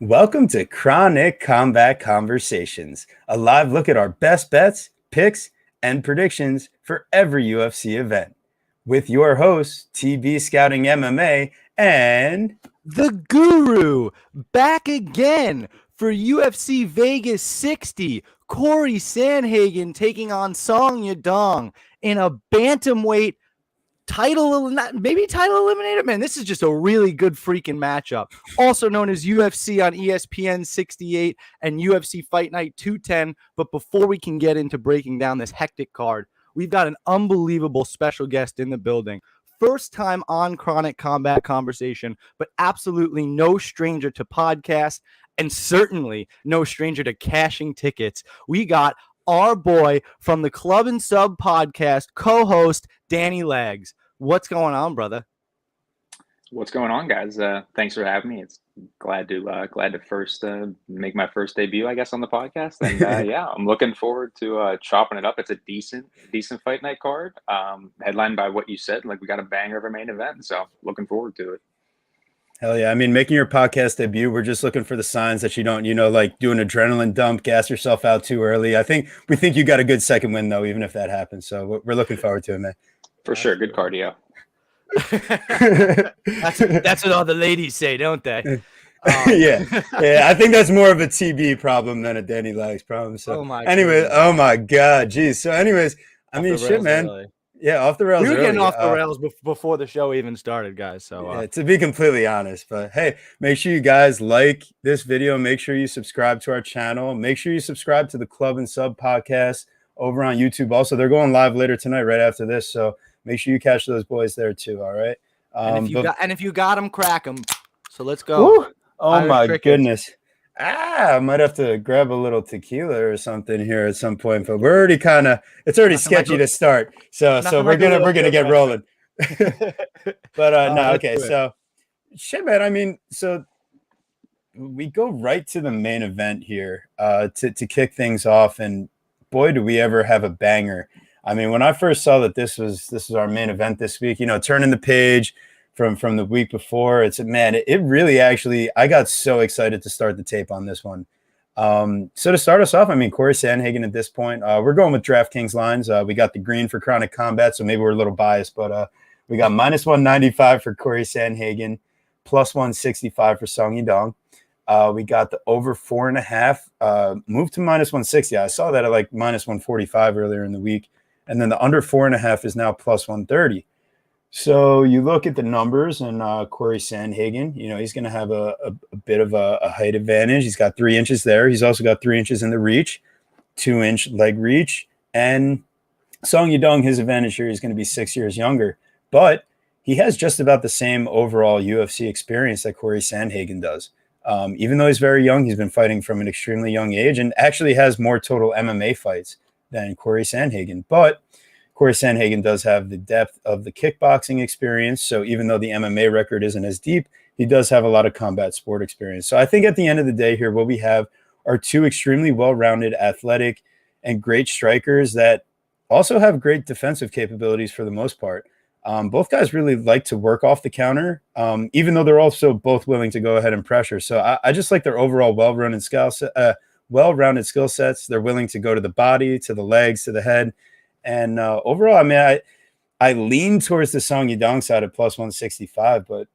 Welcome to Chronic Combat Conversations, a live look at our best bets, picks, and predictions for every UFC event. With your hosts, TB Scouting MMA and The Guru, back again for UFC Vegas 60. Corey Sandhagen taking on Song Yadong in a bantamweight title eliminator. Man, this is just a really good freaking matchup. Also known as UFC on ESPN 68 and UFC Fight Night 210. But before we can get into breaking down this hectic card, we've got an unbelievable special guest in the building. First time on Chronic Combat Conversation, but absolutely no stranger to podcasts and certainly no stranger to cashing tickets. We got our boy from the Club and Sub podcast, co-host Danny Legs. What's going on, brother? What's going on, guys? Thanks for having me. It's glad to first make my first debut, I guess, on the podcast. And yeah, I'm looking forward to chopping it up. It's a decent fight night card, headlined by what you said. Like, we got a banger of a main event, so looking forward to it. hell yeah. I mean, making your podcast debut, we're just looking for the signs that you don't, like do an adrenaline dump, gas yourself out too early. We think you got a good second win, though, even if that happens. So we're looking forward to it, man. For sure. Good cardio. That's what all the ladies say, don't they? Yeah. I think that's more of a TB problem than a Danny Legs problem. So, oh my God, geez. So, anyways, shit, man. Really. Yeah, off the rails. We were getting off the rails before the show even started, guys. So, to be completely honest, but hey, make sure you guys like this video. Make sure you subscribe to our channel. Make sure you subscribe to the Club and Sub podcast over on YouTube. Also, they're going live later tonight, right after this. So, make sure you catch those boys there too. All right. And if you got them, crack them. So let's go. Woo! Oh my goodness. I might have to grab a little tequila or something here at some point, but we're already it's already sketchy to start. So we're gonna get rolling. But no, okay. So shit, man. So we go right to the main event here to kick things off, and boy, do we ever have a banger. When I first saw that this was our main event this week, turning the page from the week before, it really actually, I got so excited to start the tape on this one. So to start us off, Corey Sandhagen at this point, we're going with DraftKings lines. We got the green for Chronic Combat, so maybe we're a little biased, but we got minus 195 for Corey Sandhagen, plus 165 for Song Yadong. We got the over 4.5, moved to minus 160. I saw that at like minus 145 earlier in the week. And then the under 4.5 is now plus 130. So you look at the numbers, and Corey Sandhagen, he's going to have a bit of a height advantage. He's got 3 inches there. He's also got 3 inches in the reach, 2-inch leg reach. And Song Yadong, his advantage here is going to be 6 years younger. But he has just about the same overall UFC experience that Corey Sandhagen does. Even though he's very young, he's been fighting from an extremely young age and actually has more total MMA fights than Corey Sandhagen. But Corey Sandhagen does have the depth of the kickboxing experience. So even though the MMA record isn't as deep, he does have a lot of combat sport experience. So I think at the end of the day here, what we have are 2 extremely well-rounded, athletic, and great strikers that also have great defensive capabilities for the most part. Both guys really like to work off the counter, even though they're also both willing to go ahead and pressure. So I just like their overall well-rounded skill sets. They're willing to go to the body, to the legs, to the head. And overall, I lean towards the Song Yadong side at plus 165. But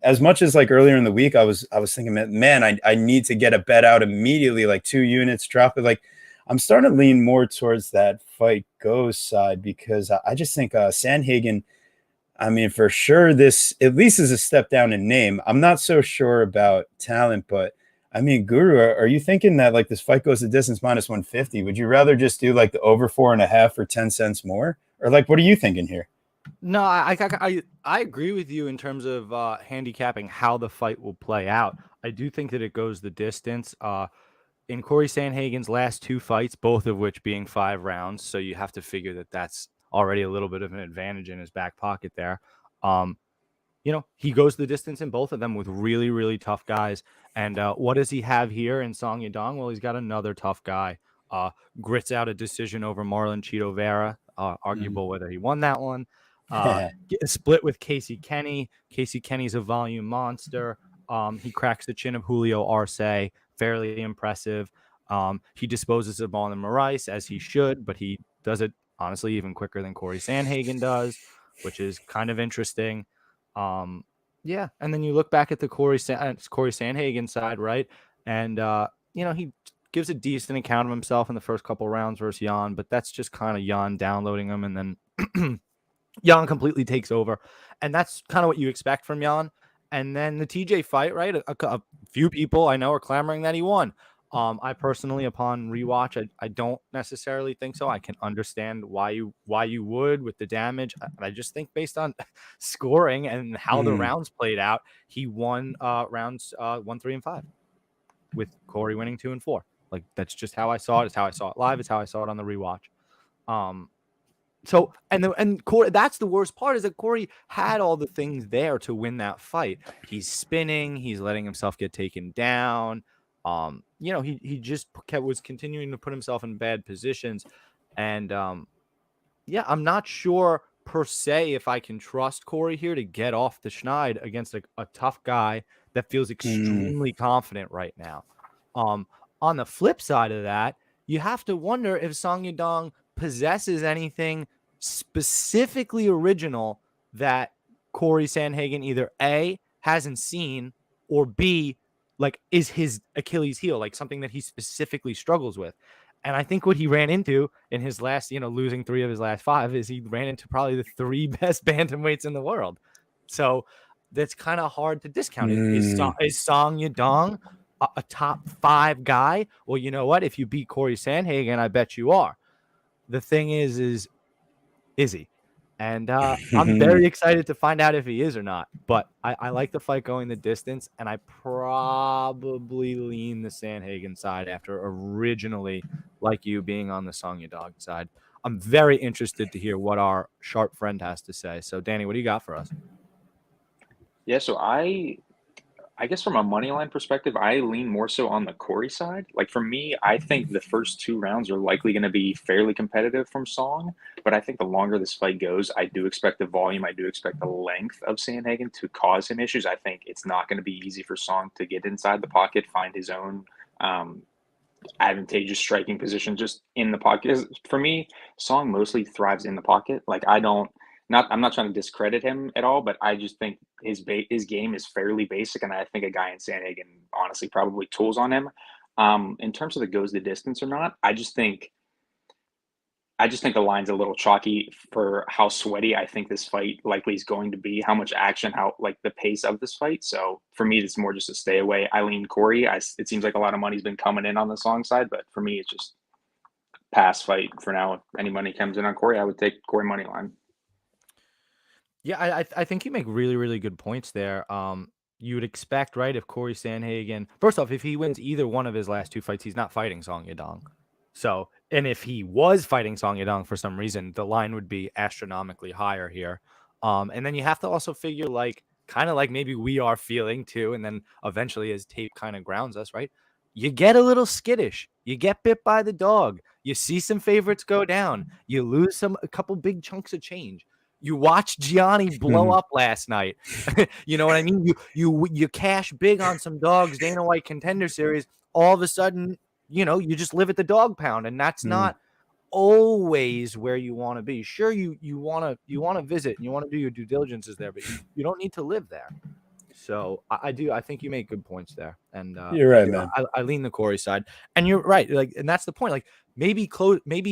as much as like earlier in the week, I was thinking, man, I need to get a bet out immediately, like 2 units, drop it. Like, I'm starting to lean more towards that fight goes side because I just think Sandhagen, for sure, this at least is a step down in name. I'm not so sure about talent, but Guru, are you thinking that like this fight goes the distance minus 150? Would you rather just do like the over 4.5 for 10 cents more? Or like, what are you thinking here? No, I agree with you in terms of handicapping how the fight will play out. I do think that it goes the distance. In Corey Sandhagen's last 2 fights, both of which being 5 rounds, so you have to figure that that's already a little bit of an advantage in his back pocket there. He goes the distance in both of them with really, really tough guys. And what does he have here in Song Yadong? Well, he's got another tough guy. Grits out a decision over Marlon Chito Vera. Arguable whether he won that one. Split with Casey Kenny. Casey Kenny's a volume monster. He cracks the chin of Julio Arce, fairly impressive. He disposes of the ball in the Marais, as he should, but he does it, honestly, even quicker than Corey Sandhagen does, which is kind of interesting. Yeah, and then you look back at the Corey Sandhagen side, right? And, he gives a decent account of himself in the first couple rounds versus Jan, but that's just kind of Jan downloading him, and then Jan completely takes over. And that's kind of what you expect from Jan. And then the TJ fight, right? A few people I know are clamoring that he won. I personally, upon rewatch, I don't necessarily think so. I can understand why you would with the damage. I just think based on scoring and how the rounds played out, he won rounds 1, 3, and 5, with Corey winning 2 and 4. Like, that's just how I saw it. It's how I saw it live. It's how I saw it on the rewatch. So and Corey, that's the worst part, is that Corey had all the things there to win that fight. He's spinning. He's letting himself get taken down. He just was continuing to put himself in bad positions. And I'm not sure per se if I can trust Corey here to get off the schneid against a tough guy that feels extremely confident right now. On the flip side of that, you have to wonder if Song Yadong possesses anything specifically original that Corey Sandhagen either A, hasn't seen, or B, like, is his Achilles heel, like something that he specifically struggles with. And I think what he ran into in his last, losing 3 of his last 5, is he ran into probably the 3 best bantamweights in the world. So that's kind of hard to discount. Is Song Yadong a top 5 guy? Well, you know what? If you beat Corey Sandhagen, I bet you are. The thing is he? And I'm very excited to find out if he is or not. But I like the fight going the distance, and I probably lean the Sandhagen side after originally, like you, being on the Song Yadong side. I'm very interested to hear what our sharp friend has to say. So, Danny, what do you got for us? Yeah, so I guess from a money line perspective, I lean more so on the Corey side. Like, for me, I think the first 2 rounds are likely going to be fairly competitive from Song, but I think the longer this fight goes, I do expect the volume, I do expect the length of Sandhagen to cause him issues. I think it's not going to be easy for Song to get inside the pocket, find his own advantageous striking position just in the pocket. For me, Song mostly thrives in the pocket. Like, I'm not trying to discredit him at all, but I just think his game is fairly basic, and I think a guy in Sandhagen honestly probably tools on him. In terms of the goes the distance or not, I just think the line's a little chalky for how sweaty I think this fight likely is going to be, how much action, how, like, the pace of this fight. So for me, it's more just a stay away. I lean Corey. It seems like a lot of money's been coming in on the Song side, but for me, it's just pass fight for now. If any money comes in on Corey, I would take Corey money line. Yeah, I think you make really, really good points there. You would expect, right, if Corey Sandhagen, first off, if he wins either one of his last 2 fights, he's not fighting Song Yadong. So, and if he was fighting Song Yadong for some reason, the line would be astronomically higher here. And then you have to also figure, like, kind of like maybe we are feeling too, and then eventually as tape kind of grounds us, right? You get a little skittish. You get bit by the dog. You see some favorites go down. You lose a couple big chunks of change. You watch Gianni blow up last night. You know what I mean? You cash big on some dogs, Dana White Contender Series. All of a sudden, you just live at the dog pound, and that's not always where you want to be. Sure, you want to visit and you want to do your due diligences there, but you don't need to live there. So I think you make good points there, and you're right, man. I lean the Corey side, and you're right. Like, and that's the point. Like, maybe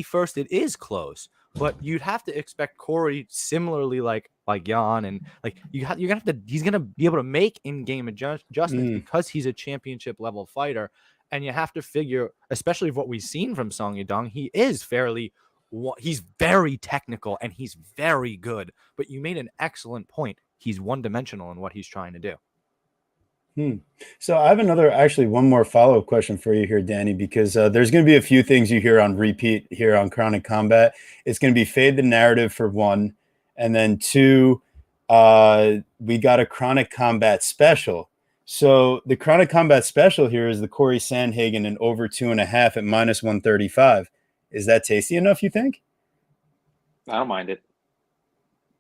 first it is close, but you'd have to expect Corey similarly, like Jan, and like he's gonna be able to make in-game adjustments because he's a championship level fighter, and you have to figure, especially what we've seen from Song Yadong, he's very technical and he's very good. But you made an excellent point. He's one-dimensional in what he's trying to do. So I have one more follow-up question for you here, Danny, because there's going to be a few things you hear on repeat here on Chronic Combat. It's going to be fade the narrative for 1, and then 2, we got a Chronic Combat special. So the Chronic Combat special here is the Corey Sandhagen in over 2.5 at -135. Is that tasty enough, you think? I don't mind it.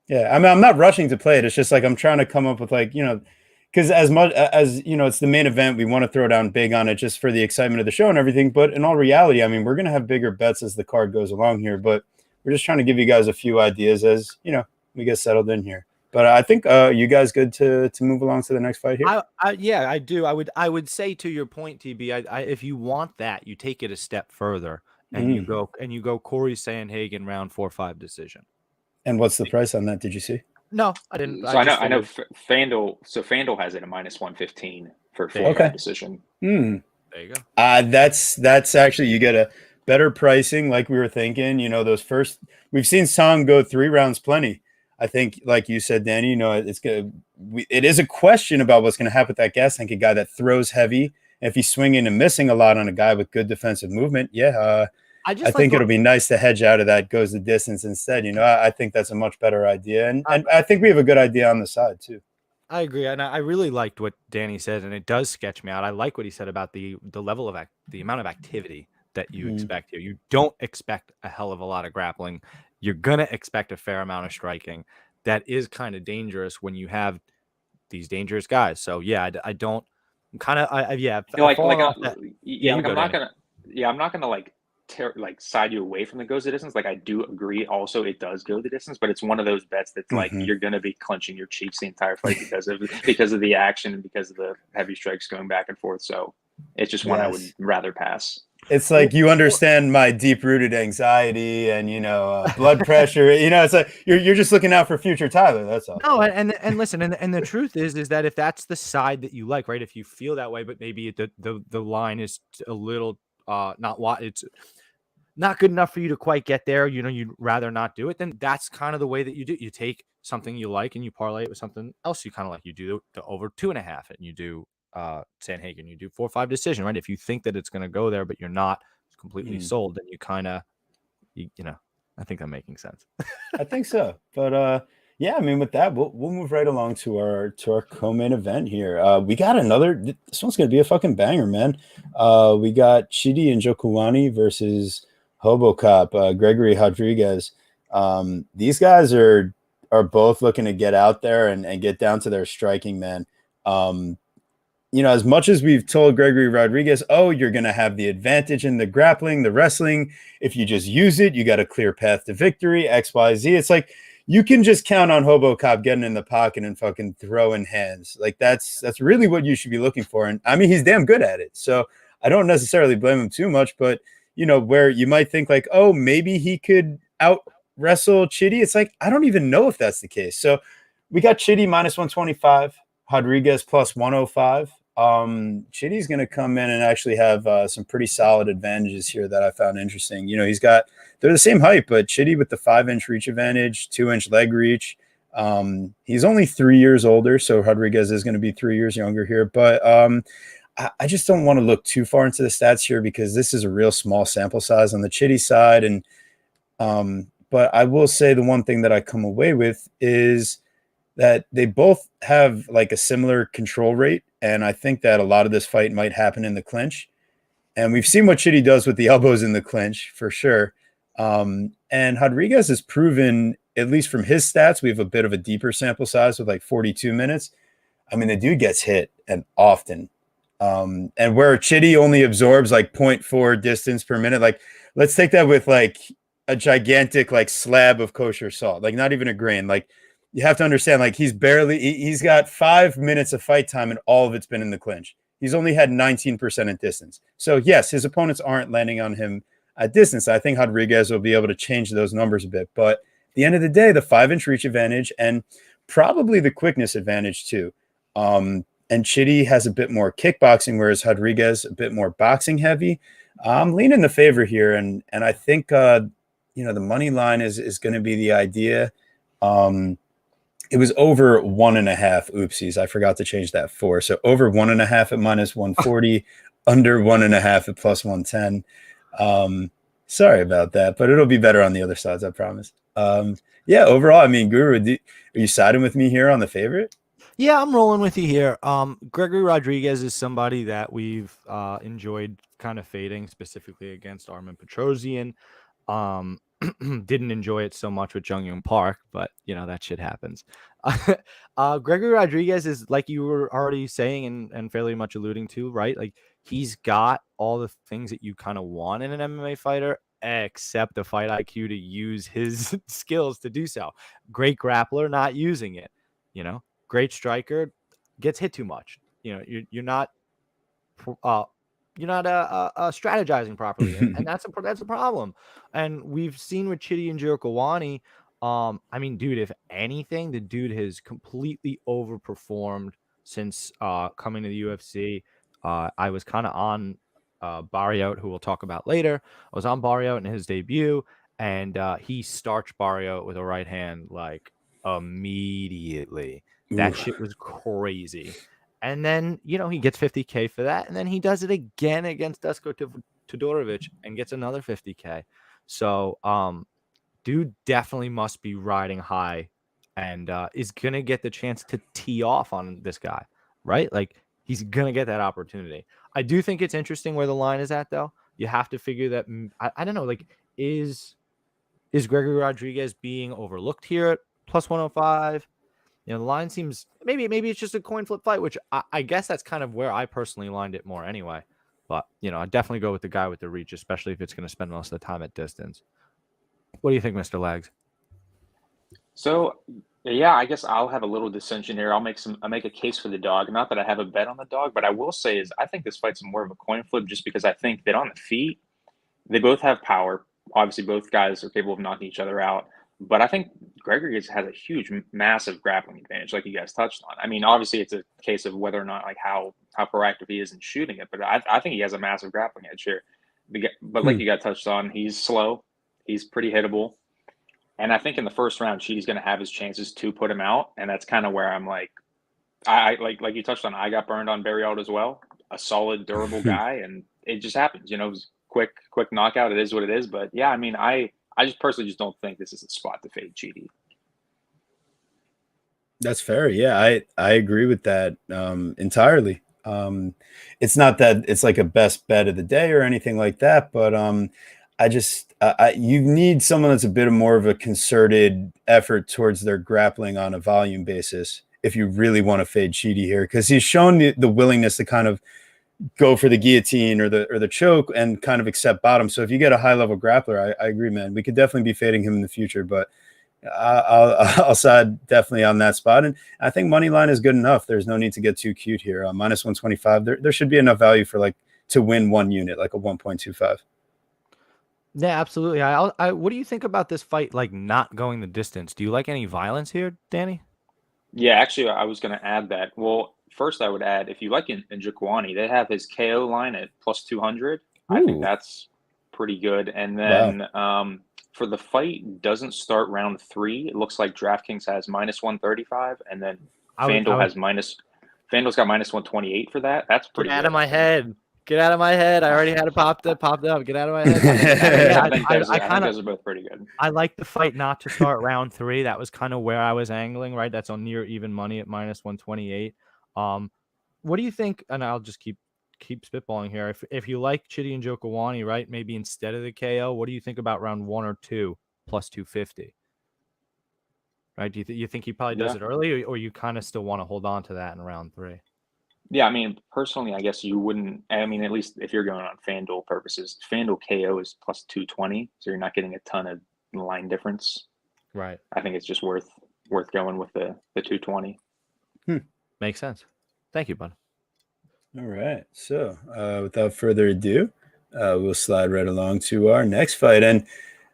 Yeah, I mean, I'm not rushing to play it. It's just like I'm trying to come up with, like, because because as much as it's the main event, we want to throw down big on it just for the excitement of the show and everything. But in all reality, I mean, we're gonna have bigger bets as the card goes along here. But we're just trying to give you guys a few ideas as we get settled in here. But I think you guys good to move along to the next fight here. Yeah, I do. I would say to your point, TB, if you want that, you take it a step further and you go Corey Sandhagen round 4-5 decision. And what's the price on that? Did you see? No, I didn't. So I know FanDuel. So FanDuel has it at -115 for 4-5 decision. There you go. That's actually, you get a better pricing, like we were thinking. Those first, we've seen Song go 3 rounds plenty. I think, like you said, Danny, it is a question about what's going to happen with that gas tank, a guy that throws heavy. And if he's swinging and missing a lot on a guy with good defensive movement, I think it'll be nice to hedge out of that, goes the distance instead. I think that's a much better idea. And I think we have a good idea on the side too. I agree. And I really liked what Danny said, and it does sketch me out. I like what he said about the level of the amount of activity that you expect here. You don't expect a hell of a lot of grappling. You're going to expect a fair amount of striking. That is kind of dangerous when you have these dangerous guys. So yeah, I don't kind of, I'm not gonna like side you away from the goes the distance. Like, I do agree also it does go the distance, but it's one of those bets that's like you're going to be clenching your cheeks the entire fight because of the action and because of the heavy strikes going back and forth. So it's just one I would rather pass. It's like, you understand my deep-rooted anxiety and blood pressure. It's like you're just looking out for future Tyler. That's all. No, and listen, and the truth is that if that's the side that you like, right? If you feel that way, but maybe the line is a little it's not good enough for you to quite get there. You'd rather not do it. Then that's kind of the way that you do. You take something you like and you parlay it with something else you kind of like. You do the over 2.5, and you do Sandhagen, you do 4-5 decision, right? If you think that it's going to go there, but you're not completely sold, then you kind of, I think I'm making sense. I think so. But I mean, with that, we'll move right along to our co-main event here. We got this one's going to be a fucking banger, man. We got Chidi and Jokulani versus Hobocop, Gregory Rodriguez. These guys are both looking to get out there and get down to their striking, man. As much as we've told Gregory Rodriguez, you're going to have the advantage in the grappling, the wrestling. If you just use it, you got a clear path to victory, X, Y, Z. It's like, you can just count on Hobocop getting in the pocket and fucking throwing hands. Like, that's really what you should be looking for. And I mean, he's damn good at it. So I don't necessarily blame him too much, but where you might think like, maybe he could out wrestle Chidi. It's like, I don't even know if that's the case. So we got Chidi -125, Rodriguez +105. Chidi's going to come in and actually have some pretty solid advantages here that I found interesting. They're the same height, but Chidi with the 5-inch reach advantage, 2-inch leg reach. He's only 3 years older, so Rodriguez is going to be 3 years younger here. But I just don't want to look too far into the stats here because this is a real small sample size on the Chidi side. And but I will say the one thing that I come away with is that they both have like a similar control rate. And I think that a lot of this fight might happen in the clinch. And we've seen what Chidi does with the elbows in the clinch for sure. And Rodriguez has proven, at least from his stats, we have a bit of a deeper sample size with like 42 minutes. I mean, the dude gets hit and often. And where Chidi only absorbs like 0.4 distance per minute, like let's take that with like a gigantic like slab of kosher salt, like not even a grain. Like, you have to understand, like, he's got 5 minutes of fight time and all of it's been in the clinch. He's only had 19% at distance. So yes, his opponents aren't landing on him at distance. I think Rodriguez will be able to change those numbers a bit, but at the end of the day, the 5-inch reach advantage and probably the quickness advantage too. And Chidi has a bit more kickboxing, whereas Rodriguez a bit more boxing heavy. I'm leaning the favor here. And I think, the money line is going to be the idea. It was over 1.5. Oopsies. I forgot to change that 4. So over 1.5 at -140, under 1.5 at +110. Sorry about that, but it'll be better on the other sides, I promise. Overall, I mean, Guru, are you siding with me here on the favorite? Yeah, I'm rolling with you here. Gregory Rodriguez is somebody that we've enjoyed kind of fading, specifically against Armen Petrosian. Didn't enjoy it so much with Jung-Yoon Park, but that shit happens. Gregory Rodriguez is, like you were already saying and fairly much alluding to, right? Like, he's got all the things that you kind of want in an MMA fighter, except the fight IQ to use his skills to do so. Great grappler, not using it. Great striker, gets hit too much. You're not strategizing properly, and that's a problem. And we've seen with Chidi and Njokuani, I mean, dude, if anything, the dude has completely overperformed since coming to the UFC. I was kind of on Barrio, who we'll talk about later. I was on Barrio in his debut, and he starched Barrio with a right hand like immediately. That shit was crazy. And then, he gets 50K for that. And then he does it again against Dusko Todorovic and gets another 50K. So, dude definitely must be riding high and is going to get the chance to tee off on this guy, right? Like, he's going to get that opportunity. I do think it's interesting where the line is at, though. You have to figure that, I don't know, like, is Gregory Rodriguez being overlooked here at plus 105? The line seems maybe it's just a coin flip fight, which I guess that's kind of where I personally lined it more anyway. But, I definitely go with the guy with the reach, especially if it's going to spend most of the time at distance. What do you think, Mr. Lags? So, yeah, I guess I'll have a little dissension here. I'll make a case for the dog. Not that I have a bet on the dog, but I will say is I think this fight's more of a coin flip just because I think that on the feet, they both have power. Obviously, both guys are capable of knocking each other out. But I think Gregory has a huge, massive grappling advantage, like you guys touched on. I mean, obviously, it's a case of whether or not, like, how proactive he is in shooting it. But I think he has a massive grappling edge here. But like you guys touched on, he's slow. He's pretty hittable. And I think in the first round, Chidi's going to have his chances to put him out. And that's kind of where I'm like, like you touched on, I got burned on Barrio as well. A solid, durable guy. And it just happens. It was quick knockout. It is what it is. But, yeah, I mean, I just personally just don't think this is a spot to fade Chidi. That's fair. Yeah, I agree with that entirely. It's not that it's like a best bet of the day or anything like that, but you need someone that's a bit more of a concerted effort towards their grappling on a volume basis if you really want to fade Chidi here, because he's shown the willingness to kind of go for the guillotine or the choke and kind of accept bottom. So if you get a high level grappler, I agree, man. We could definitely be fading him in the future, but I'll side definitely on that spot. And I think money line is good enough. There's no need to get too cute here. Minus 125. There should be enough value for to win one unit, like a 1.25. Yeah, absolutely. What do you think about this fight, like, not going the distance? Do you like any violence here, Danny? Yeah, actually, I was going to add that. Well, first I would add, if you like Njokuani, they have his KO line at plus 200. Ooh. I think that's pretty good. And then for the fight, doesn't start round 3. It looks like DraftKings has minus 135, and then FanDuel's got minus 128 for that. That's pretty good. Out of my head. Get out of my head. I already had it popped up. Get out of my head. I think those are both pretty good. I like the fight not to start round 3. That was kind of where I was angling, right? That's on near even money at minus 128. What do you think? And I'll just keep spitballing here. If you like Chidi and Njokuani, right? Maybe instead of the KO, what do you think about round 1 or 2 plus 250? Right? Do you think he probably does it early, or you kind of still want to hold on to that in round 3? Yeah, I mean, personally, I guess you wouldn't. I mean, at least if you're going on FanDuel purposes, FanDuel KO is plus 220, so you're not getting a ton of line difference. Right. I think it's just worth going with the 220. Makes sense. Thank you, bud. All right. So without further ado, we'll slide right along to our next fight. And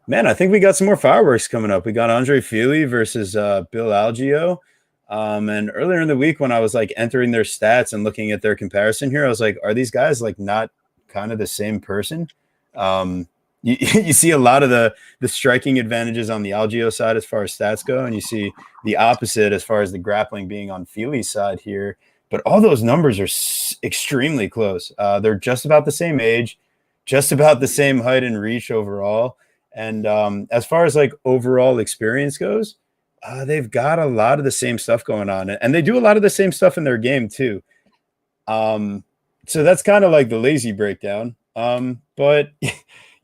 man, I think we got some more fireworks coming up. We got Andre Feeley versus Bill Algio. And earlier in the week when I was like entering their stats and looking at their comparison here, I was like, are these guys like not kind of the same person? You see a lot of the striking advantages on the Algio side as far as stats go, and you see the opposite as far as the grappling being on Feeley's side here. But all those numbers are extremely close. They're just about the same age, just about the same height and reach overall. And as far as like overall experience goes, they've got a lot of the same stuff going on, and they do a lot of the same stuff in their game too. So that's kind of like the lazy breakdown. But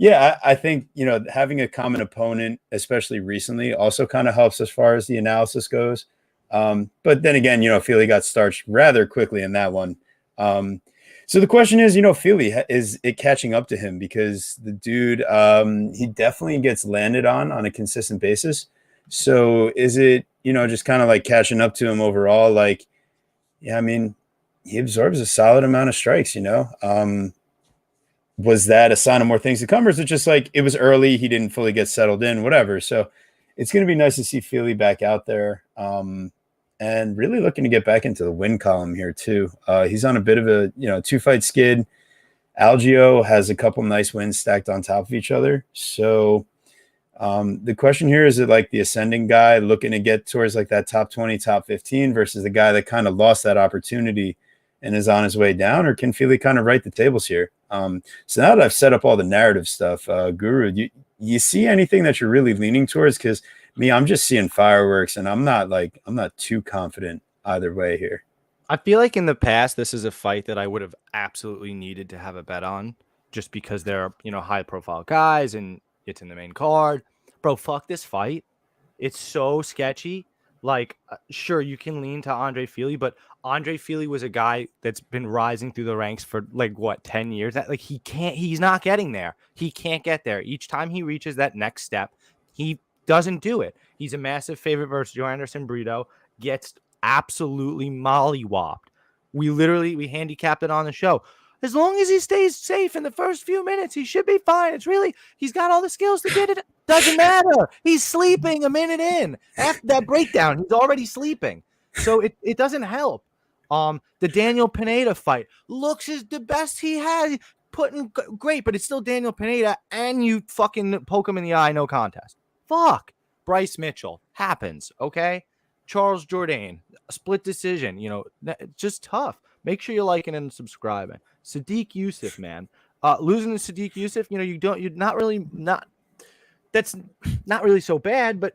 Yeah, I think, having a common opponent, especially recently, also kind of helps as far as the analysis goes. But then again, Feeley got starched rather quickly in that one. So the question is, Feeley, is it catching up to him? Because the dude, he definitely gets landed on a consistent basis. So is it, just kind of like catching up to him overall? Like, yeah, I mean, he absorbs a solid amount of strikes, was that a sign of more things to come, or is it just like it was early, he didn't fully get settled in, whatever? So it's going to be nice to see Feeley back out there, and really looking to get back into the win column here too. He's on a bit of a 2-fight skid. Algio has a couple nice wins stacked on top of each other. So the question here is, it like the ascending guy looking to get towards like that top 20, top 15 versus the guy that kind of lost that opportunity and is on his way down, or can Feeley kind of right the tables here? So now that I've set up all the narrative stuff, Guru, you see anything that you're really leaning towards? Because I'm just seeing fireworks, and I'm not too confident either way here. I feel like in the past, this is a fight that I would have absolutely needed to have a bet on, just because they're high profile guys and it's in the main card. Bro, fuck this fight. It's so sketchy. Like, sure, you can lean to Andre Feeley, but Andre Feeley was a guy that's been rising through the ranks for 10 years. Like, he's not getting there. He can't get there. Each time he reaches that next step, he doesn't do it. He's a massive favorite versus Joanderson Brito, gets absolutely mollywopped. We handicapped it on the show. As long as he stays safe in the first few minutes, he should be fine. He's got all the skills to get it. Doesn't matter. He's sleeping a minute in. After that breakdown, he's already sleeping. So it doesn't help. The Daniel Pineda fight looks as the best he has. Putting great, but it's still Daniel Pineda, and you fucking poke him in the eye, no contest. Fuck. Bryce Mitchell happens, okay? Charles Jourdain, a split decision, just tough. Make sure you're liking and subscribing. Sadiq Youssef, man. Losing to Sadiq Youssef, that's not really so bad, but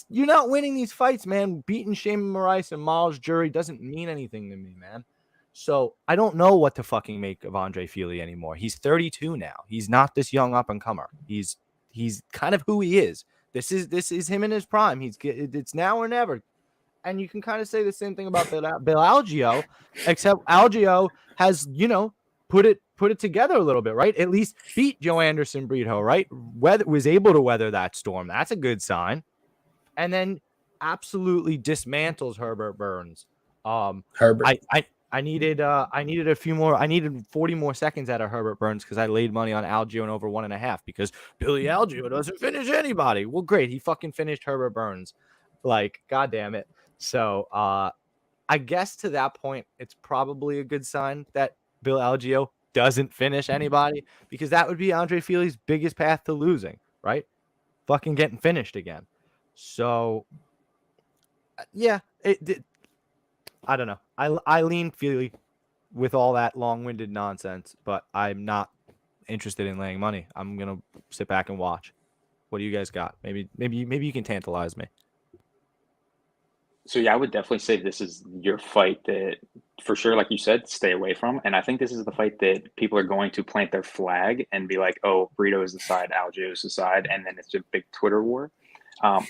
you're not winning these fights, man. Beating Shayman Moraes and Miles Jury doesn't mean anything to me, man. So I don't know what to fucking make of Andre Feeley anymore. He's 32 now. He's not this young up and comer. He's kind of who he is. This is him in his prime. It's now or never. And you can kind of say the same thing about Bill Algio, except Algio has, put it together a little bit, right? At least beat Joanderson Brito, right? Was able to weather that storm. That's a good sign. And then absolutely dismantles Herbert Burns. Herbert. I needed a few more. I needed 40 more seconds out of Herbert Burns because I laid money on Algio and over 1.5 because Billy Algio doesn't finish anybody. Well, great. He fucking finished Herbert Burns. Like, God damn it. So I guess to that point, it's probably a good sign that Bill Algio doesn't finish anybody, because that would be Andre Feeley's biggest path to losing, right? Fucking getting finished again. So, yeah, I don't know. I lean Feeley with all that long-winded nonsense, but I'm not interested in laying money. I'm going to sit back and watch. What do you guys got? Maybe you can tantalize me. So yeah, I would definitely say this is your fight that, for sure, like you said, stay away from. And I think this is the fight that people are going to plant their flag and be like, oh, Brito is the side, Algio is the side, and then it's a big Twitter war.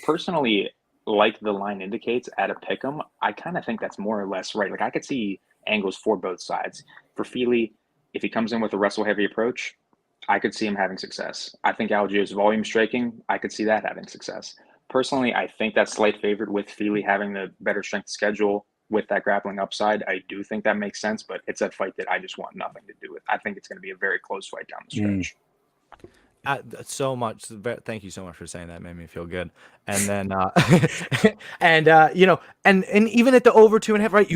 Personally, like the line indicates, at a pick'em, I kind of think that's more or less right. Like, I could see angles for both sides. For Feeley, if he comes in with a wrestle-heavy approach, I could see him having success. I think Algio's volume striking, I could see that having success. Personally, I think that slight favorite with Feeley having the better strength schedule with that grappling upside, I do think that makes sense, but it's a fight that I just want nothing to do with. I think it's going to be a very close fight down the stretch. So much. Thank you so much for saying that. It made me feel good. And then, and even at the over 2.5, right?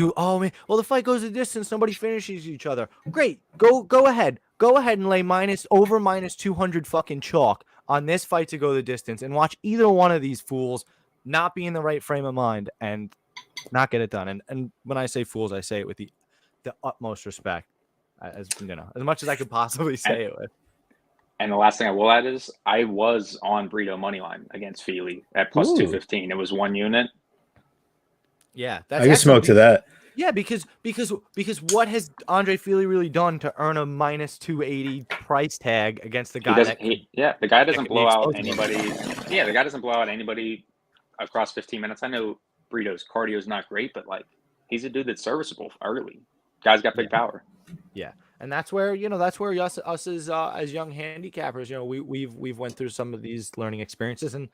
Well, the fight goes the distance. Nobody finishes each other. Great. Go ahead. Go ahead and lay over minus 200 fucking chalk on this fight to go the distance, and watch either one of these fools not be in the right frame of mind and not get it done. And when I say fools, I say it with the utmost respect, as much as I could possibly say it with. And the last thing I will add is I was on Brito moneyline against Feeley at plus 215. It was one unit. Yeah, I can smoke to that. Yeah, because what has Andre Feeley really done to earn a minus 280 price tag against the guy the guy doesn't blow out explosive. anybody. Yeah, the guy doesn't blow out anybody across 15 minutes. I know Burrito's cardio is not great, but like he's a dude that's serviceable early. Guy's got big power. Yeah, and that's where us as young handicappers, we've went through some of these learning experiences and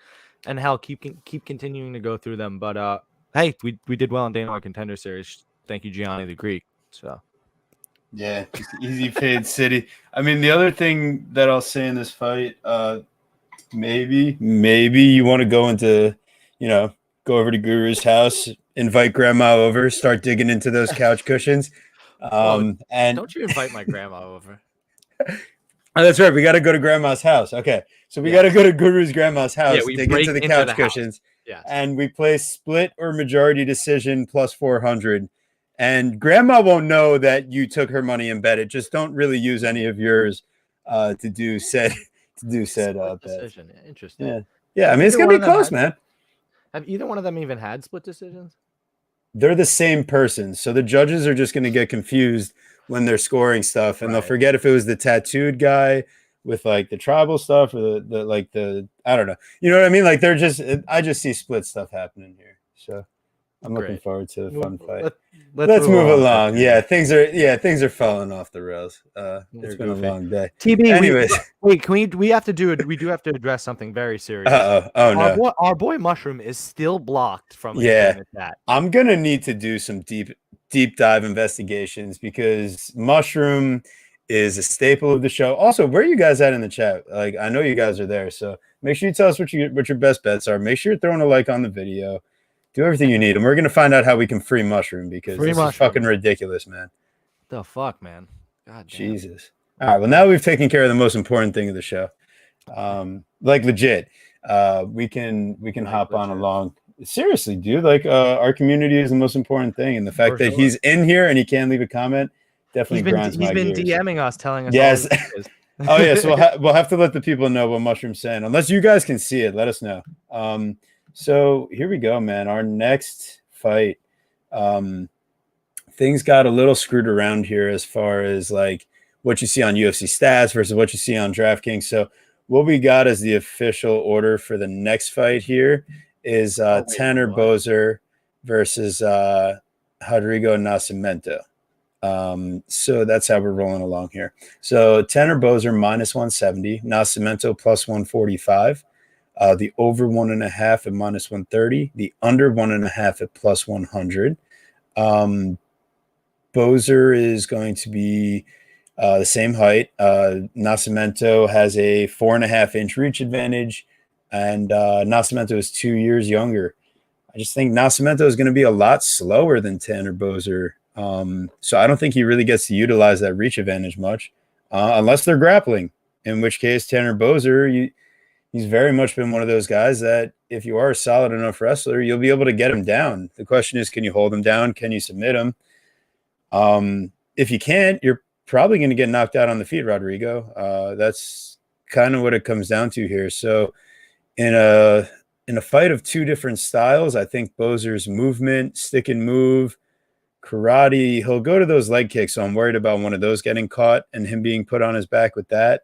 hell keep continuing to go through them. But hey, we did well in Dana White Contender Series. Thank you, Gianni the Greek. So yeah, just easy fade city. I mean, the other thing that I'll say in this fight, maybe you want to go into, go over to Guru's house, invite grandma over, start digging into those couch cushions. and don't you invite my grandma over? Oh, that's right. We got to go to grandma's house. Okay. So we got to go to Guru's grandma's house, dig into the couch cushions. Yeah. And we play split or majority decision plus 400. And grandma won't know that you took her money and bet it. Just don't really use any of yours to do said decision. Interesting. Yeah. I mean, it's gonna be close, man. Have either one of them even had split decisions? They're the same person, so the judges are just going to get confused when they're scoring stuff, and they'll forget if it was the tattooed guy with like the tribal stuff or the I don't know. You know what I mean? Like I just see split stuff happening here. So I'm looking forward to a fun fight. Let's move along. Yeah, things are falling off the rails. It's been a long day. TB, anyways, we have to do it. We do have to address something very serious. No. Our boy Mushroom is still blocked from that. I'm gonna need to do some deep dive investigations because Mushroom is a staple of the show. Also, where are you guys at in the chat? Like, I know you guys are there, so make sure you tell us what your best bets are. Make sure you're throwing a like on the video. Do everything you need, and we're gonna find out how we can free Mushroom because this is fucking ridiculous, man. The fuck, man. God damn. Jesus. All right. Well, now we've taken care of the most important thing of the show. Like legit. We can hop on along. Seriously, dude. Like our community is the most important thing, and the fact that he's in here and he can't leave a comment definitely grinds my gears. He's been DMing us, telling us. Yes. Oh yeah. So we'll have to let the people know what Mushroom's saying. Unless you guys can see it, let us know. So here we go, man. Our next fight, things got a little screwed around here as far as like what you see on UFC stats versus what you see on DraftKings. So what we got as the official order for the next fight here is Tanner Bozer versus Rodrigo Nacimento. So that's how we're rolling along here. So Tanner Bozer minus 170, Nacimento plus 145. The over 1.5 at minus 130, the under 1.5 at plus 100. Bozer is going to be the same height. Nacimento has a 4.5-inch reach advantage, and Nacimento is 2 years younger. I just think Nacimento is going to be a lot slower than Tanner Bozer. So I don't think he really gets to utilize that reach advantage much, unless they're grappling, in which case Tanner Bozer, he's very much been one of those guys that if you are a solid enough wrestler, you'll be able to get him down. The question is, can you hold him down? Can you submit him? If you can't, you're probably going to get knocked out on the feet, Rodrigo. That's kind of what it comes down to here. So in a fight of two different styles, I think Bozer's movement, stick and move, karate, he'll go to those leg kicks. So I'm worried about one of those getting caught and him being put on his back with that.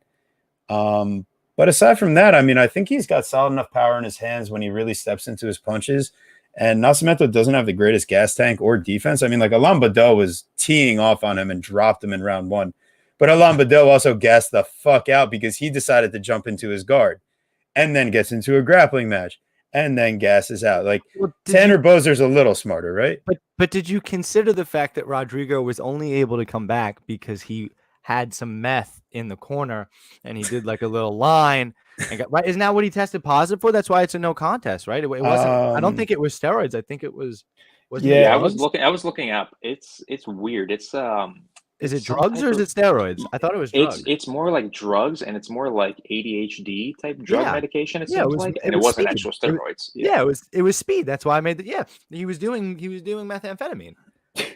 But aside from that, I mean, I think he's got solid enough power in his hands when he really steps into his punches. And Nacimento doesn't have the greatest gas tank or defense. I mean, like Alain Badeau was teeing off on him and dropped him in round one. But Alain Badeau also gassed the fuck out because he decided to jump into his guard and then gets into a grappling match and then gasses out. Like Tanner Bozer's a little smarter, right? But did you consider the fact that Rodrigo was only able to come back because he had some meth in the corner and he did like a little line and got right? Isn't that what he tested positive for? That's why it's a no contest, right? It wasn't. I don't think it was steroids. I think it was. I was looking up. It's weird. It's Is it drugs or is it steroids? I thought it was drugs. It's more like drugs, and it's more like ADHD type drug medication. It seems like, and it wasn't actual steroids. It was speed. That's why I made the he was doing methamphetamine.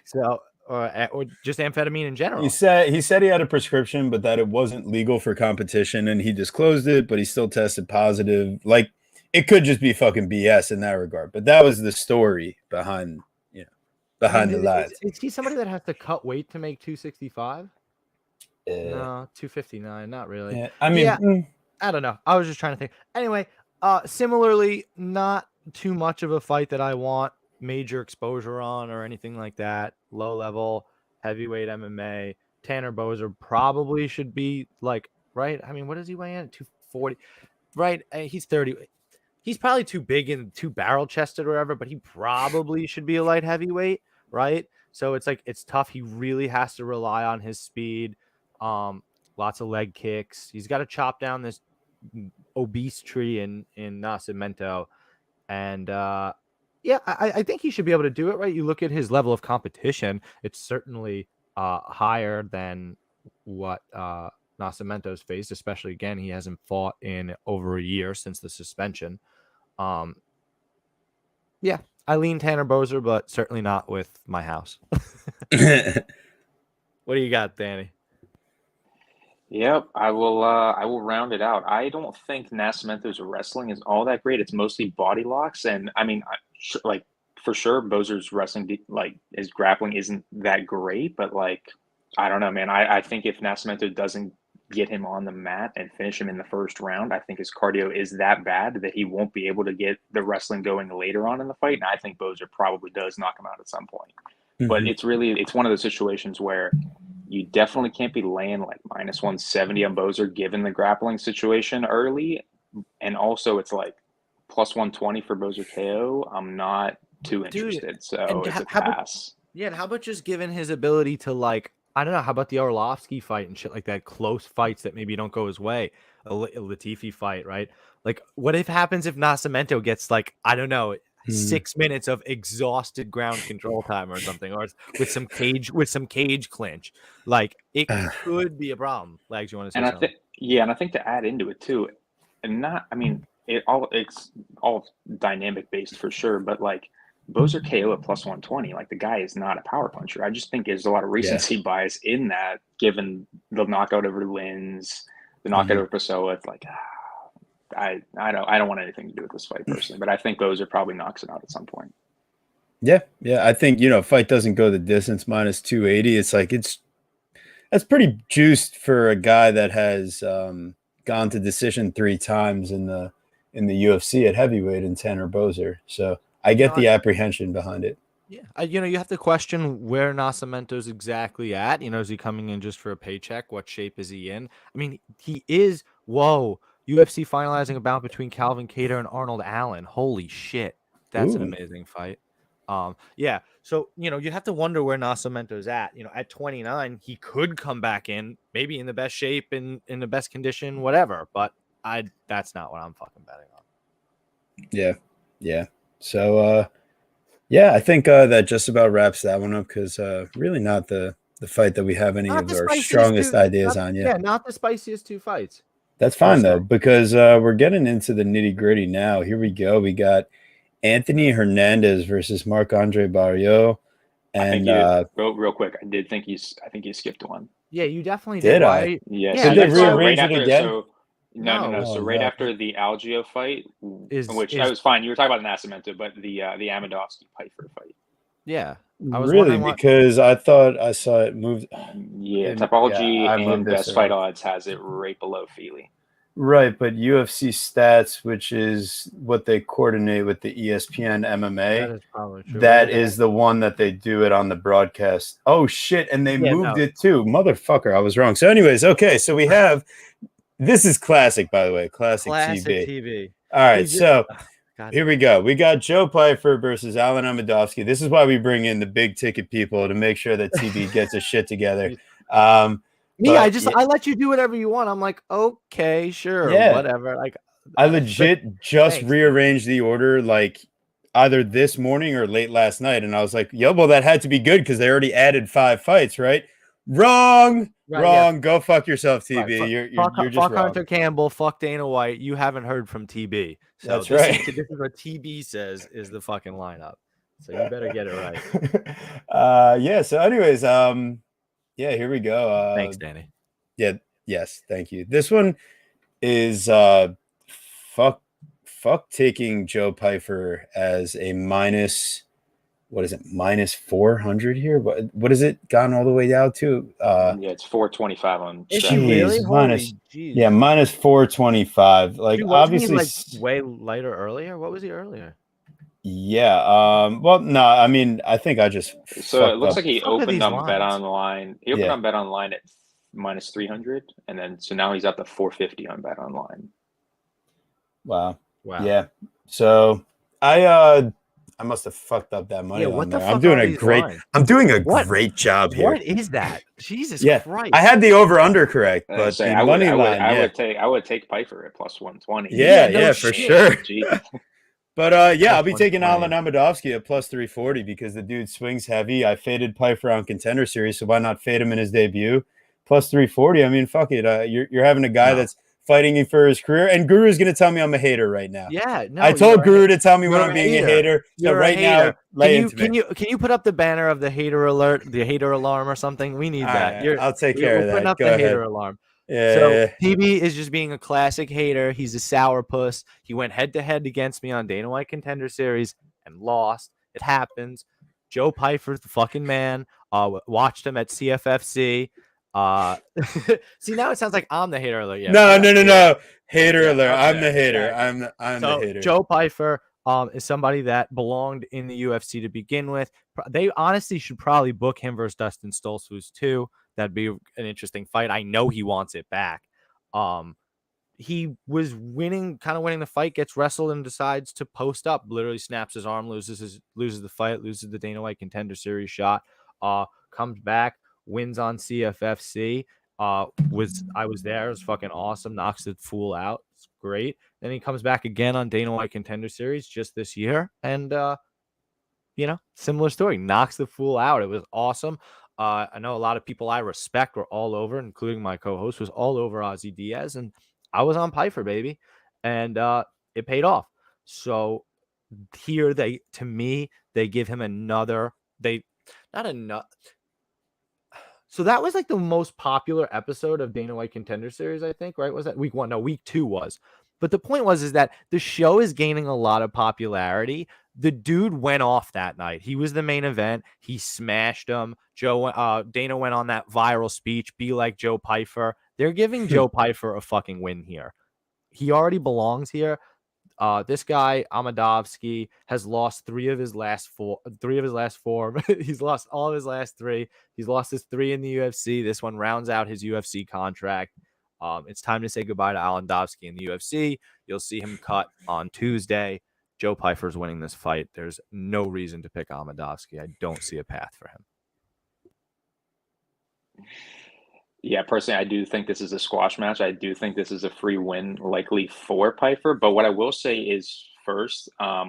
So or just amphetamine in general. He said he had a prescription, but that it wasn't legal for competition, and he disclosed it, but he still tested positive. Like it could just be fucking BS in that regard. But that was the story behind. behind the lines. Is he somebody that has to cut weight to make 265? No, 259. Not really. Yeah, I mean, I don't know. I was just trying to think. Anyway, similarly, not too much of a fight that I want major exposure on or anything like that. Low level, heavyweight MMA. Tanner Bozer probably should be like, right? I mean, what does he weigh in at 240? Right? He's 30. He's probably too big and too barrel chested or whatever, but he probably should be a light heavyweight, right? So it's like it's tough. He really has to rely on his speed. Lots of leg kicks. He's got to chop down this obese tree in Nacimento. And yeah, I think he should be able to do it, right? You look at his level of competition, it's certainly higher than what Nacimento's faced, especially again, he hasn't fought in over a year since the suspension. Yeah, I lean Tanner Bozer, but certainly not with my house. What do you got, Danny? Yep, I will round it out. I don't think Nacimento's wrestling is all that great. It's mostly body locks, and I mean, like for sure, Bozer's wrestling, like his grappling isn't that great, but like I don't know, man. I think if Nacimento doesn't get him on the mat and finish him in the first round, I think his cardio is that bad that he won't be able to get the wrestling going later on in the fight. And I think Bozer probably does knock him out at some point. Mm-hmm. But it's one of those situations where you definitely can't be laying like minus 170 on Bozer given the grappling situation early. And also it's like plus 120 for Bozer KO. I'm not too interested. So it's a pass. And how about just given his ability to like, I don't know, how about the Arlovsky fight and shit like that? Close fights that maybe don't go his way. A Latifi fight, right? Like, what if happens if Nacimento gets like, I don't know, 6 minutes of exhausted ground control time or something, or with some cage clinch? Like, it could be a problem. Lags, you want to say something? And I think to add into it too, and not, I mean, it's all dynamic based for sure, but like, Bozer KO at plus 120. Like the guy is not a power puncher. I just think there's a lot of recency bias in that, given the knockout over Lins, the knockout over Pessoa. It's like I don't want anything to do with this fight personally, but I think Bozer probably knocks it out at some point. Yeah. I think fight doesn't go the distance minus 280. It's like that's pretty juiced for a guy that has gone to decision 3 times in the UFC at heavyweight in Tanner Bozer. So. I get the apprehension behind it. Yeah. You have to question where Nacimento's exactly at. Is he coming in just for a paycheck? What shape is he in? I mean, he is, UFC finalizing a bout between Calvin Kattar and Arnold Allen. Holy shit. That's an amazing fight. Yeah. So, you have to wonder where Nacimento's at. At 29, he could come back in, maybe in the best shape, in the best condition, whatever. But that's not what I'm fucking betting on. Yeah. So, I think that just about wraps that one up because really not the fight that we have any of our strongest ideas on yet. Yeah, not the spiciest 2 fights. That's fine, though, because we're getting into the nitty-gritty now. Here we go. We got Anthony Hernandez versus Marc-Andre Barrio. And real quick, I think you skipped one. Yeah, you definitely did. Right? Yes. Did they rearrange it again? No. So right after the Algio fight, that was fine. You were talking about Nacimento, but the Amadovski Pifer fight. Yeah. Because I thought I saw it moved. Yeah, Topology and Best Fight Odds has it right below Feeley. Right, but UFC Stats, which is what they coordinate with the ESPN MMA, that is probably true. That is the one that they do it on the broadcast. Oh, shit, and they moved it too. Motherfucker, I was wrong. So anyways, okay, so we have... This is classic, by the way. Classic TV. All right, so here we go. We got Joe Pifer versus Alan Amadovski. This is why we bring in the big ticket people to make sure that TB gets his shit together. I let you do whatever you want. I'm like, okay, sure, whatever. Like, I legit rearranged the order like either this morning or late last night, and I was like, that had to be good because they already added 5 fights, right? Wrong. Yeah. Go fuck yourself, TB. Right. You're just fuck wrong. Hunter Campbell. Fuck Dana White. You haven't heard from TB. So that's right. This is what TB says is the fucking lineup. So you better get it right. So anyways, here we go. Thanks, Danny. Yeah. Yes. Thank you. This one is fuck taking Joe Pifer as a minus what is it, minus 400 here? What is it gone all the way down to? Yeah, it's 425 on. Is she really? Minus, Holy yeah, minus 425. Like, dude, obviously, he, like, way lighter earlier. What was he earlier? Yeah. Well, no, I mean, I think I just So it looks up. like he Fuck are opened these on Bet lines? Online. He opened on Bet Online at minus 300, and then so now he's up to 450 on Bet Online. Wow. Yeah. So I must have fucked up that money. Yeah, what the there. fuck I'm doing are a these great. lines? I'm doing a What? great job here. What is that? Jesus Christ! I had the over under correct, but Say, the I money would, line. I would take Pifer at plus 120. Yeah, for sure. Jeez. But I'll be taking Alan 120. Amadovski at plus 340 because the dude swings heavy. I faded Pifer on Contender Series, so why not fade him in his debut? Plus 340. I mean, fuck it. You're having a guy that's fighting for his career, and Guru's going to tell me I'm a hater right now. Yeah, no. I told Guru to tell me when I'm being a hater. So right now, can you put up the banner of the hater alert, the hater alarm, or something? We need that. Right, I'll take care of that. Putting up the hater alarm. Yeah. So PB is just being a classic hater. He's a sourpuss. He went head to head against me on Dana White Contender Series and lost. It happens. Joe Pifer's the fucking man. Watched him at CFFC. See, now it sounds like I'm the hater alert. Yeah, no. Hater alert. I'm the hater. I'm the hater. Joe Pifer is somebody that belonged in the UFC to begin with. They honestly should probably book him versus Dustin Stoltzfus too. That'd be an interesting fight. I know he wants it back. He was winning the fight, gets wrestled and decides to post up, literally snaps his arm, loses the fight, loses the Dana White Contender Series shot, comes back, wins on CFFC. I was there. It was fucking awesome. Knocks the fool out. It's great. Then he comes back again on Dana White Contender Series just this year. And, similar story. Knocks the fool out. It was awesome. I know a lot of people I respect were all over, including my co-host, was all over Ozzy Diaz. And I was on Pifer, baby. And it paid off. So here they give him another. So that was like the most popular episode of Dana White Contender Series, I think, right? Was that week 1? No, week 2 was. But the point is that the show is gaining a lot of popularity. The dude went off that night. He was the main event. He smashed him. Dana went on that viral speech, be like Joe Pifer. They're giving Joe Pifer a fucking win here. He already belongs here. This guy Amadovski has lost 3 of his last 4. He's lost all of his last 3. He's lost his 3 in the UFC. This one rounds out his UFC contract. It's time to say goodbye to Amadovski in the UFC. You'll see him cut on Tuesday. Joe Pifer's winning this fight. There's no reason to pick Amadovski. I don't see a path for him. Yeah, personally, I do think this is a squash match. I do think this is a free win likely for Pifer. But what I will say is, first, I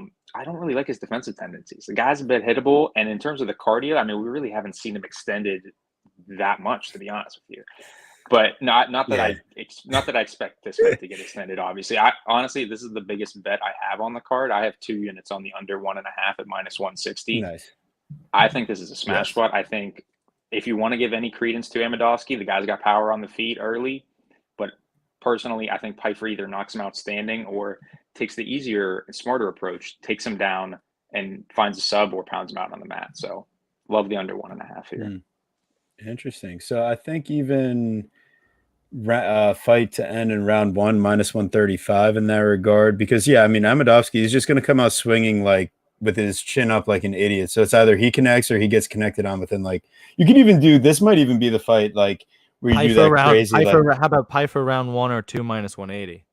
don't really like his defensive tendencies. The guy's a bit hittable. And in terms of the cardio, I mean, we really haven't seen him extended that much, to be honest with you. But not that I expect this fight to get extended, obviously. Honestly, this is the biggest bet I have on the card. I have 2 units on the under 1.5 at minus 160. Nice. I think this is a smash spot. I think if you want to give any credence to Amadovski, the guy's got power on the feet early. But personally, I think Pifer either knocks him out standing or takes the easier and smarter approach, takes him down and finds a sub or pounds him out on the mat. So love the under 1.5 here. Interesting. So I think even fight to end in round 1 minus 135 in that regard, because I mean, Amadovski is just going to come out swinging like with his chin up like an idiot. So it's either he connects or he gets connected on within, like, you can even do this might even be the fight like where you do that crazy. How about Pifer round 1 or 2 minus 180?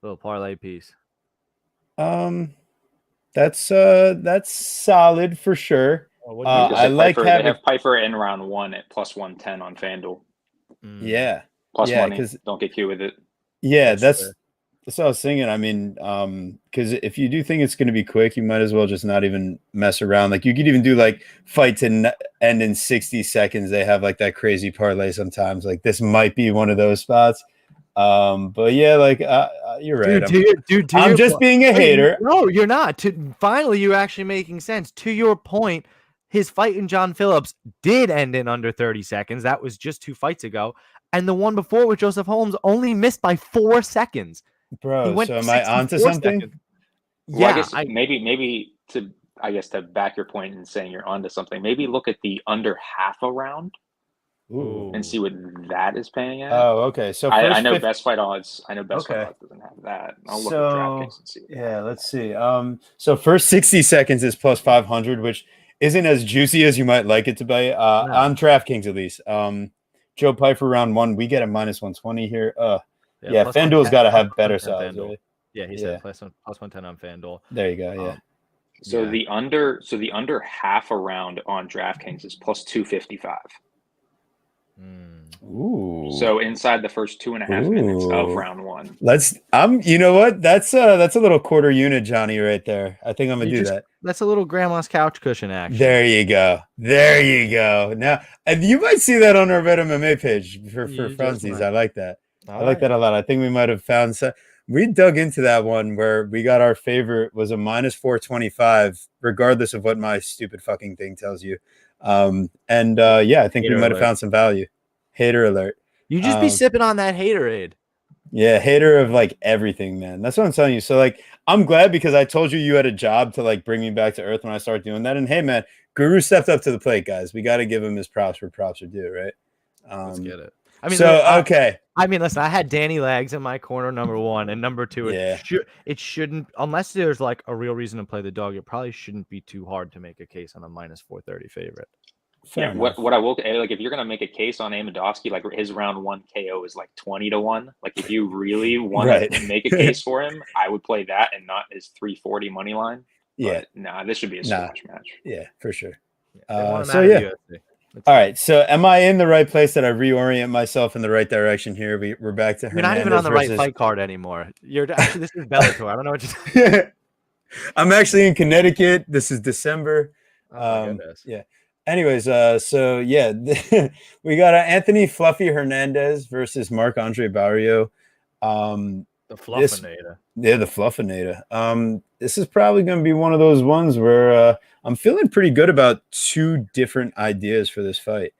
Little parlay piece. That's solid for sure. I like Pifer, they have Pifer in round 1 at plus 110 on FanDuel. Yeah. Plus money. Don't get cute with it. Yeah, that's what I was thinking. I mean, because if you do think it's going to be quick, you might as well just not even mess around. Like, you could even do like fight to end in 60 seconds. They have like that crazy parlay sometimes. Like, this might be one of those spots. But yeah, like you're right. I'm just being a hater. No, you're not. Finally, you're actually making sense. To your point, his fight in John Phillips did end in under 30 seconds. That was just 2 fights ago. And the one before with Joseph Holmes only missed by 4 seconds. Bro, so am I onto something? Well, I guess maybe to I guess to back your point and saying you're onto something, maybe look at the under half a round and see what that is paying at. Oh, okay. So I know Best Fight Odds. I know Best Fight Okay. Odds doesn't have that. I'll look at DraftKings and see. Let's see. So first 60 seconds is plus 500, which isn't as juicy as you might like it to be. On DraftKings at least. Joe Pifer round 1, we get a minus 120 here. FanDuel's got to have better size. Right? Yeah, he said plus 110 on FanDuel. There you go. Yeah. So the under half a round on DraftKings is plus 255. Ooh. So inside the first 2.5 minutes of round 1. You know what? That's a little quarter unit, Johnny, right there. I think I'm gonna do that. That's a little grandma's couch cushion action. There you go. Now, and you might see that on our Red MMA page for funsies. I like that. I like that a lot. I think we might have found some. We dug into that one where we got our favorite was a minus 425, regardless of what my stupid fucking thing tells you. I think we might have found some value. Hater alert. You just be sipping on that haterade. Yeah, hater of like everything, man. That's what I'm telling you. So like, I'm glad because I told you had a job to like bring me back to earth when I start doing that. And hey, man, Guru stepped up to the plate, guys. We got to give him his props where props are due, right? Let's get it. I mean, okay. I mean, listen, I had Danny Lags in my corner, number 1, and number 2. It shouldn't, unless there's like a real reason to play the dog. It probably shouldn't be too hard to make a case on a minus 430 favorite. What I will like, if you're gonna make a case on Amadovski, like his round 1 KO is like 20-1. Like if you really want to make a case for him, I would play that and not his 340 money line. But this should be a squash match. Yeah, for sure. All right. So am I in the right place that I reorient myself in the right direction here? We're back to Hernandez. You're not even on the right fight card anymore. This is Bellator. I don't know what you're saying. I'm actually in Connecticut. This is December. Anyways, we got Anthony Fluffy Hernandez versus Marc-Andre Barrio. The Fluffinator. The Fluffinator. This is probably going to be one of those ones where I'm feeling pretty good about 2 different ideas for this fight.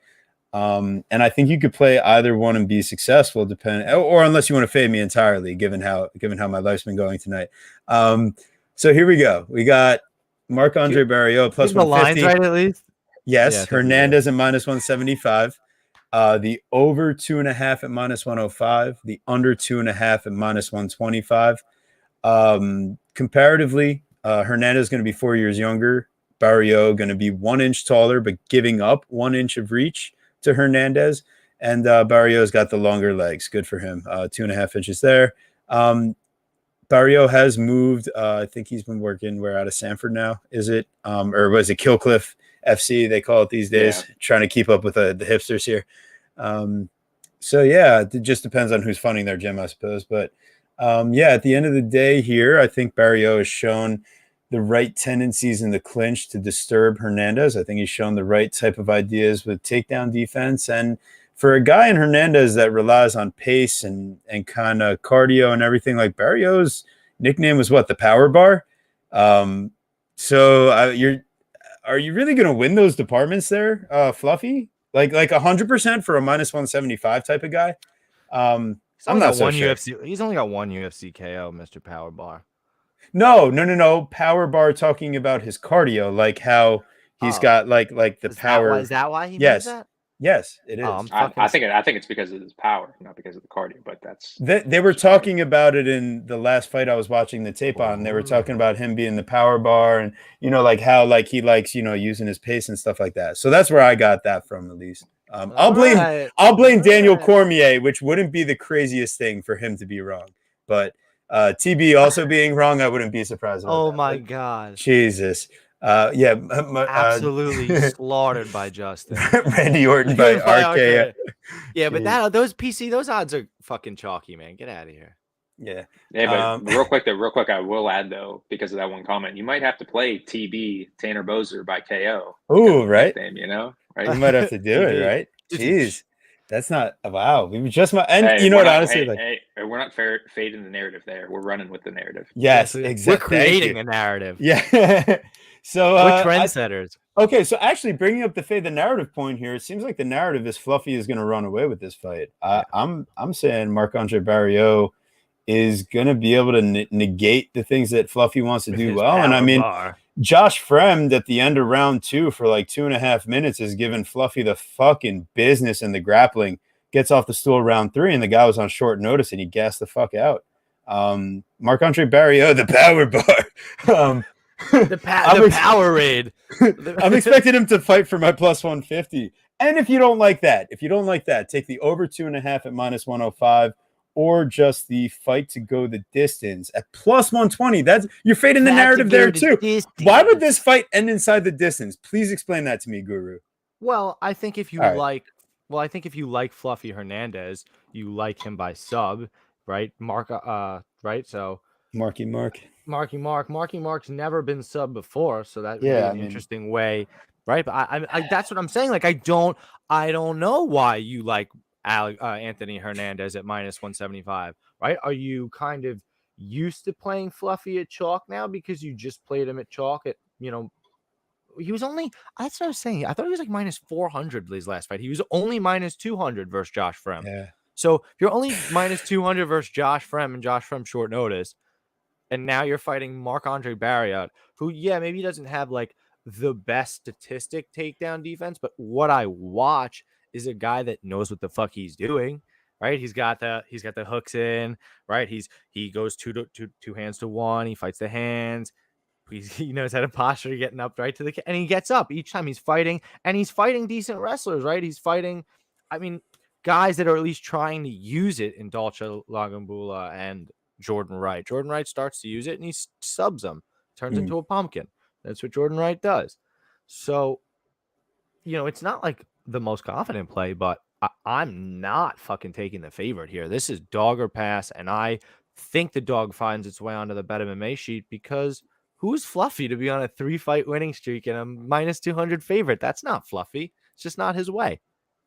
And I think you could play either one and be successful, or unless you want to fade me entirely, given how my life's been going tonight. So here we go. We got Marc-Andre Barrio plus 150. The lines right at least. Yes, Hernandez at minus 175. The over 2.5 at minus 105. The under 2.5 at minus 125. Comparatively, Hernandez is going to be 4 years younger. Barrio going to be 1 inch taller, but giving up 1 inch of reach to Hernandez. And Barrio's got the longer legs. Good for him. 2.5 inches there. Barrio has moved. I think he's been working. We're out of Sanford now. Is it? Or was it Killcliff FC? They call it these days. Trying to keep up with the hipsters here. It just depends on who's funding their gym, I suppose. But at the end of the day here, I think Barrio has shown the right tendencies in the clinch to disturb Hernandez. I think he's shown the right type of ideas with takedown defense. And for a guy in Hernandez that relies on pace and kind of cardio and everything, like Barrio's nickname was what? The power bar. Are you really going to win those departments there, Fluffy? Like 100% for a minus 175 type of guy? I'm not so sure. He's only got 1 UFC KO, Mr. Power Bar. No. Power bar talking about his cardio, like how he's got like the power. Is that why he does that? Yes, it is. I think it's because of his power, not because of the cardio. But they were talking about it in the last fight I was watching the tape on. They were talking about him being the power bar, and like how like he likes using his pace and stuff like that. So that's where I got that from, at least. I'll blame Daniel Cormier, which wouldn't be the craziest thing for him to be wrong, but TB also being wrong, I wouldn't be surprised. Oh my God, Jesus. Absolutely slaughtered by Justin. Randy Orton by RK. Yeah, but those odds are fucking chalky, man. Get out of here. Yeah. But real quick, I will add though, because of that one comment, you might have to play TB Tanner Bozer by KO. Ooh, right. Name, right. You might have to do it, right? Jeez. That's not wow. We just honestly, we're not fading the narrative there. We're running with the narrative. Yes, exactly. We're creating a narrative. Yeah. So we're trendsetters. Okay, so actually bringing up the narrative point here, it seems like the narrative is Fluffy is going to run away with this fight. I'm saying Marc-Andre Barrio is going to be able to negate the things that Fluffy wants to do well. And I mean, Josh Fremd at the end of round 2 for like 2.5 minutes is giving Fluffy the fucking business in the grappling. Gets off the stool round 3, and the guy was on short notice, and he gassed the fuck out. Marc-Andre Barrio, the power bar. The power raid. I'm expecting him to fight for my plus 150. And if you don't like that, take the over 2.5 at minus 105, or just the fight to go the distance at plus 120. You're fading the narrative there too. Why would this fight end inside the distance? Please explain that to me, Guru. Well, I think if you like Fluffy Hernandez, you like him by sub, right? Right? So Marky Mark's never been sub before, so that would be an interesting way, right? But I that's what I'm saying. Like, I don't know why you like Anthony Hernandez at minus 175, right? Are you kind of used to playing Fluffy at chalk now because you just played him at chalk at, he was only, that's what I was saying. I thought he was like minus 400 his last fight. He was only minus 200 versus Josh Fremd. Yeah. So if you're only minus 200 versus Josh Fremd, and Josh Fremd short notice, and now you're fighting Marc-Andre Barrio, who, maybe doesn't have like the best statistic takedown defense, but what I watch is a guy that knows what the fuck he's doing, right? He's got the hooks in, right? He goes two hands to one. He fights the hands. He knows how to posture, getting up right to the, and he gets up each time he's fighting, and he's fighting decent wrestlers, right? He's fighting, guys that are at least trying to use it in Dolce Lagambula and Jordan Wright. Jordan Wright starts to use it and he subs them, turns into a pumpkin. That's what Jordan Wright does. So, it's not like the most confident play, but I'm not fucking taking the favorite here. This is dog or pass, and I think the dog finds its way onto the Bet MMA sheet because who's Fluffy to be on a 3-fight winning streak and a minus 200 favorite? That's not Fluffy. It's just not his way.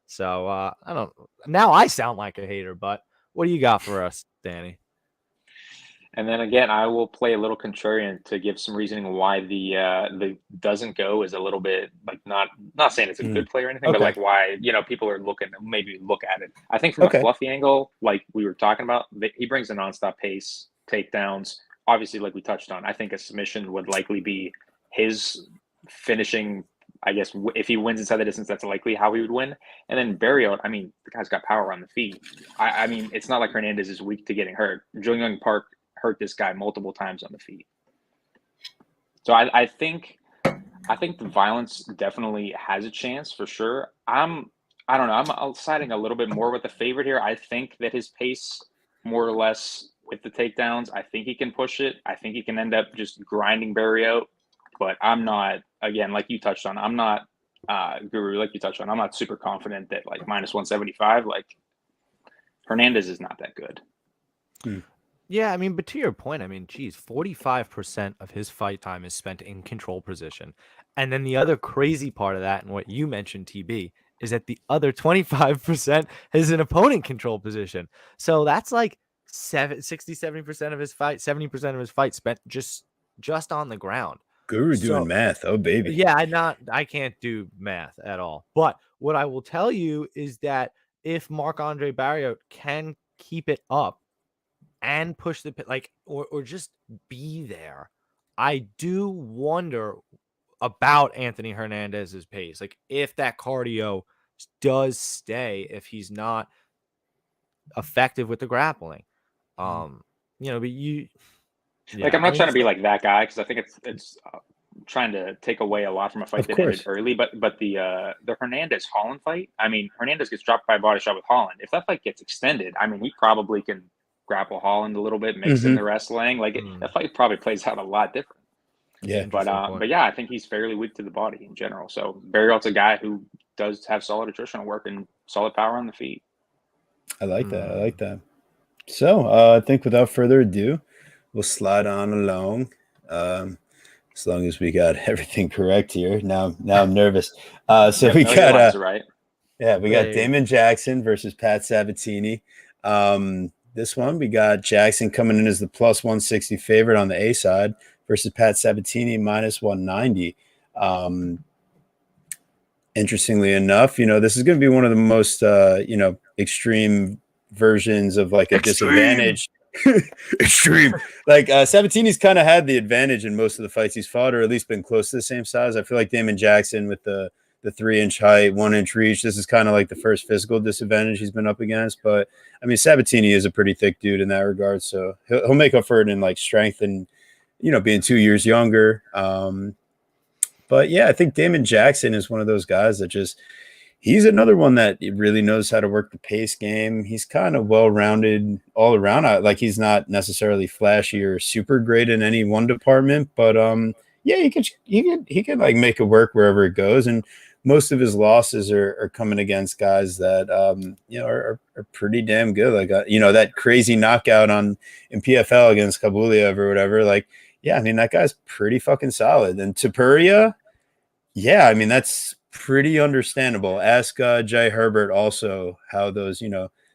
So I don't. Now I sound like a hater, but what do you got for us, Danny? And then again, I will play a little contrarian to give some reasoning why the doesn't go is a little bit like not saying it's a good play or anything, but like why people are look at it. I think from a Fluffy angle, like we were talking about, he brings a nonstop pace, takedowns. Obviously, like we touched on, I think a submission would likely be his finishing. I guess if he wins inside the distance, that's likely how he would win. And then Barrio, the guy's got power on the feet. It's not like Hernandez is weak to getting hurt. Jung Park hurt this guy multiple times on the feet. So I think the violence definitely has a chance for sure. I don't know. I'm siding a little bit more with the favorite here. I think that his pace, more or less, with the takedowns, I think he can push it. I think he can end up just grinding Barrio. But I'm not, again, like you touched on, I'm not, Guru, like you touched on, I'm not super confident that like minus 175, like Hernandez is not that good. Yeah, but to your point, 45% of his fight time is spent in control position. And then the other crazy part of that, and what you mentioned, TB, is that the other 25% is an opponent control position. So that's like 70% of his fight, 70% of his fight spent just on the ground. Guru doing math. Oh, baby. Yeah, I can't do math at all. But what I will tell you is that if Marc-Andre Barrio can keep it up and push the pit, like, or just be there, I do wonder about Anthony Hernandez's pace. Like, if that cardio does stay, if he's not effective with the grappling, but you. Yeah, like, I'm not trying to be like that guy because I think it's trying to take away a lot from a fight that ended early. But the Hernandez Holland fight, Hernandez gets dropped by a body shot with Holland. If that fight gets extended, he probably can grapple Holland a little bit, mix in the wrestling. Like that fight probably plays out a lot different. Yeah, but yeah, I think he's fairly weak to the body in general. So Barrio's a guy who does have solid attritional work and solid power on the feet. I like that. So I think without further ado, we'll slide on along. As long as we got everything correct here. Now I'm nervous. So we got right. Yeah, we got Damon Jackson versus Pat Sabatini. This one we got Jackson coming in as the plus 160 favorite on the A side versus Pat Sabatini minus 190. Interestingly enough, this is going to be one of the most extreme versions of like a disadvantage Extreme. Like Sabatini's kind of had the advantage in most of the fights he's fought, or at least been close to the same size. I feel like Damon Jackson with the 3-inch height, 1-inch reach. This is kind of like the first physical disadvantage he's been up against. But I mean, Sabatini is a pretty thick dude in that regard, so he'll make up for it in like strength and being 2 years younger. But yeah, I think Damon Jackson is one of those guys that he's another one that really knows how to work the pace game. He's kind of well-rounded all around. Like he's not necessarily flashy or super great in any one department, but yeah, he can like make it work wherever it goes. And most of his losses are coming against guys that are pretty damn good. Like that crazy knockout in PFL against Kabuliev or whatever. Like, yeah, I mean that guy's pretty fucking solid. And Topuria, yeah, I mean that's pretty understandable. Ask Jai Herbert also how those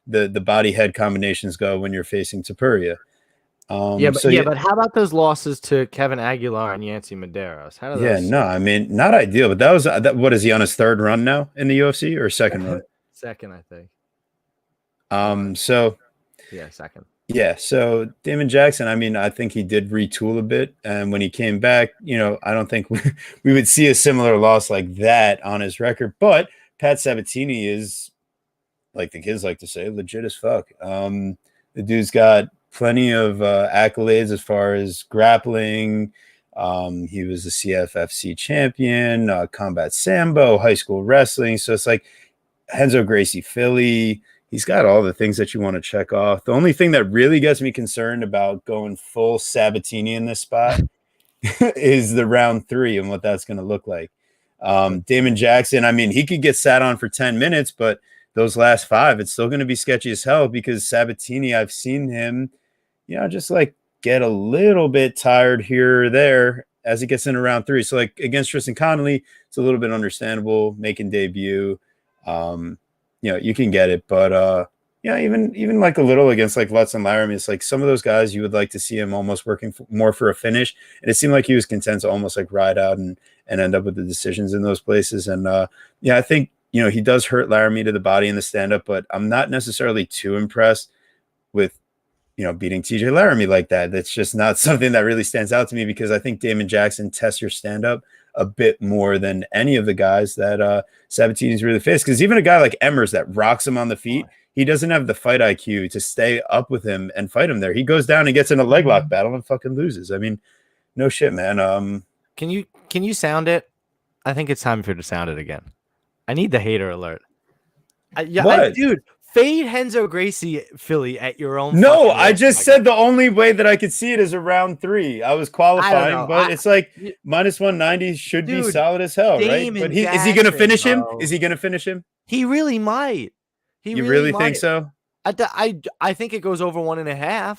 the body head combinations go when you're facing Topuria. But how about those losses to Kevin Aguilar and Yancy Medeiros? How do those? No, I mean not ideal, but that was what is he on his third run now in the UFC or second run? Second, I think. Second. Yeah, so Damon Jackson, I mean, I think he did retool a bit, and when he came back, I don't think we would see a similar loss like that on his record. But Pat Sabatini is, like the kids like to say, legit as fuck. The dude's got plenty of accolades as far as grappling. He was the CFFC champion, combat sambo, high school wrestling. So it's like Renzo Gracie Feeley. He's got all the things that you want to check off. The only thing that really gets me concerned about going full Sabatini in this spot is the round 3 and what that's going to look like. Damon Jackson, I mean, he could get sat on for 10 minutes, but those last 5, it's still going to be sketchy as hell because Sabatini, I've seen him, just like get a little bit tired here or there as he gets into round 3. So like against Tristan Connolly, it's a little bit understandable, making debut. You can get it, but even like a little against like Lutz and Laramie, it's like some of those guys you would like to see him almost working more for a finish, and it seemed like he was content to almost like ride out and end up with the decisions in those places. And I think he does hurt Laramie to the body in the stand-up, but I'm not necessarily too impressed with beating TJ Laramie like that. That's just not something that really stands out to me because I think Damon Jackson tests your stand-up a bit more than any of the guys that Sabatini's really faced. Because even a guy like Emmers that rocks him on the feet, he doesn't have the fight IQ to stay up with him and fight him there. He goes down and gets in a leg lock battle and fucking loses. I mean, no shit, man. Can you sound it? I think it's time for you to sound it again. I need the hater alert. Dude, fade Renzo Gracie Feeley at your own. No, I just said the only way that I could see it is around 3. I was qualifying, but it's like minus 190 should be solid as hell, right? But is he going to finish him? Is he going to finish him? He really might. You really think so? I think it goes over 1.5.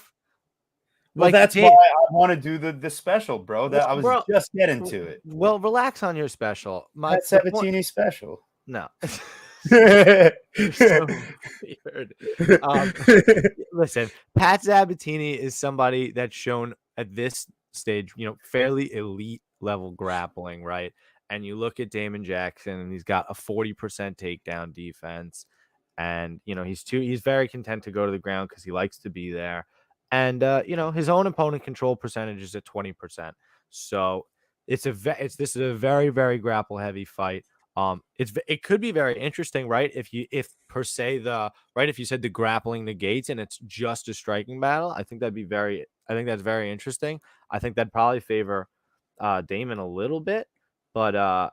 Well, that's why I want to do the special, bro. That I was just getting to it. Well, relax on your special. My Sabatini special. No. So weird. Listen, Pat Sabatini is somebody that's shown at this stage, fairly elite level grappling, right? And you look at Damon Jackson, and he's got a 40% takedown defense, and he's very content to go to the ground because he likes to be there, and his own opponent control percentage is at 20%. So this is a very, very grapple heavy fight. It could be very interesting, right? If you said the grappling negates and it's just a striking battle, I think that's very interesting. I think that'd probably favor Damon a little bit, but I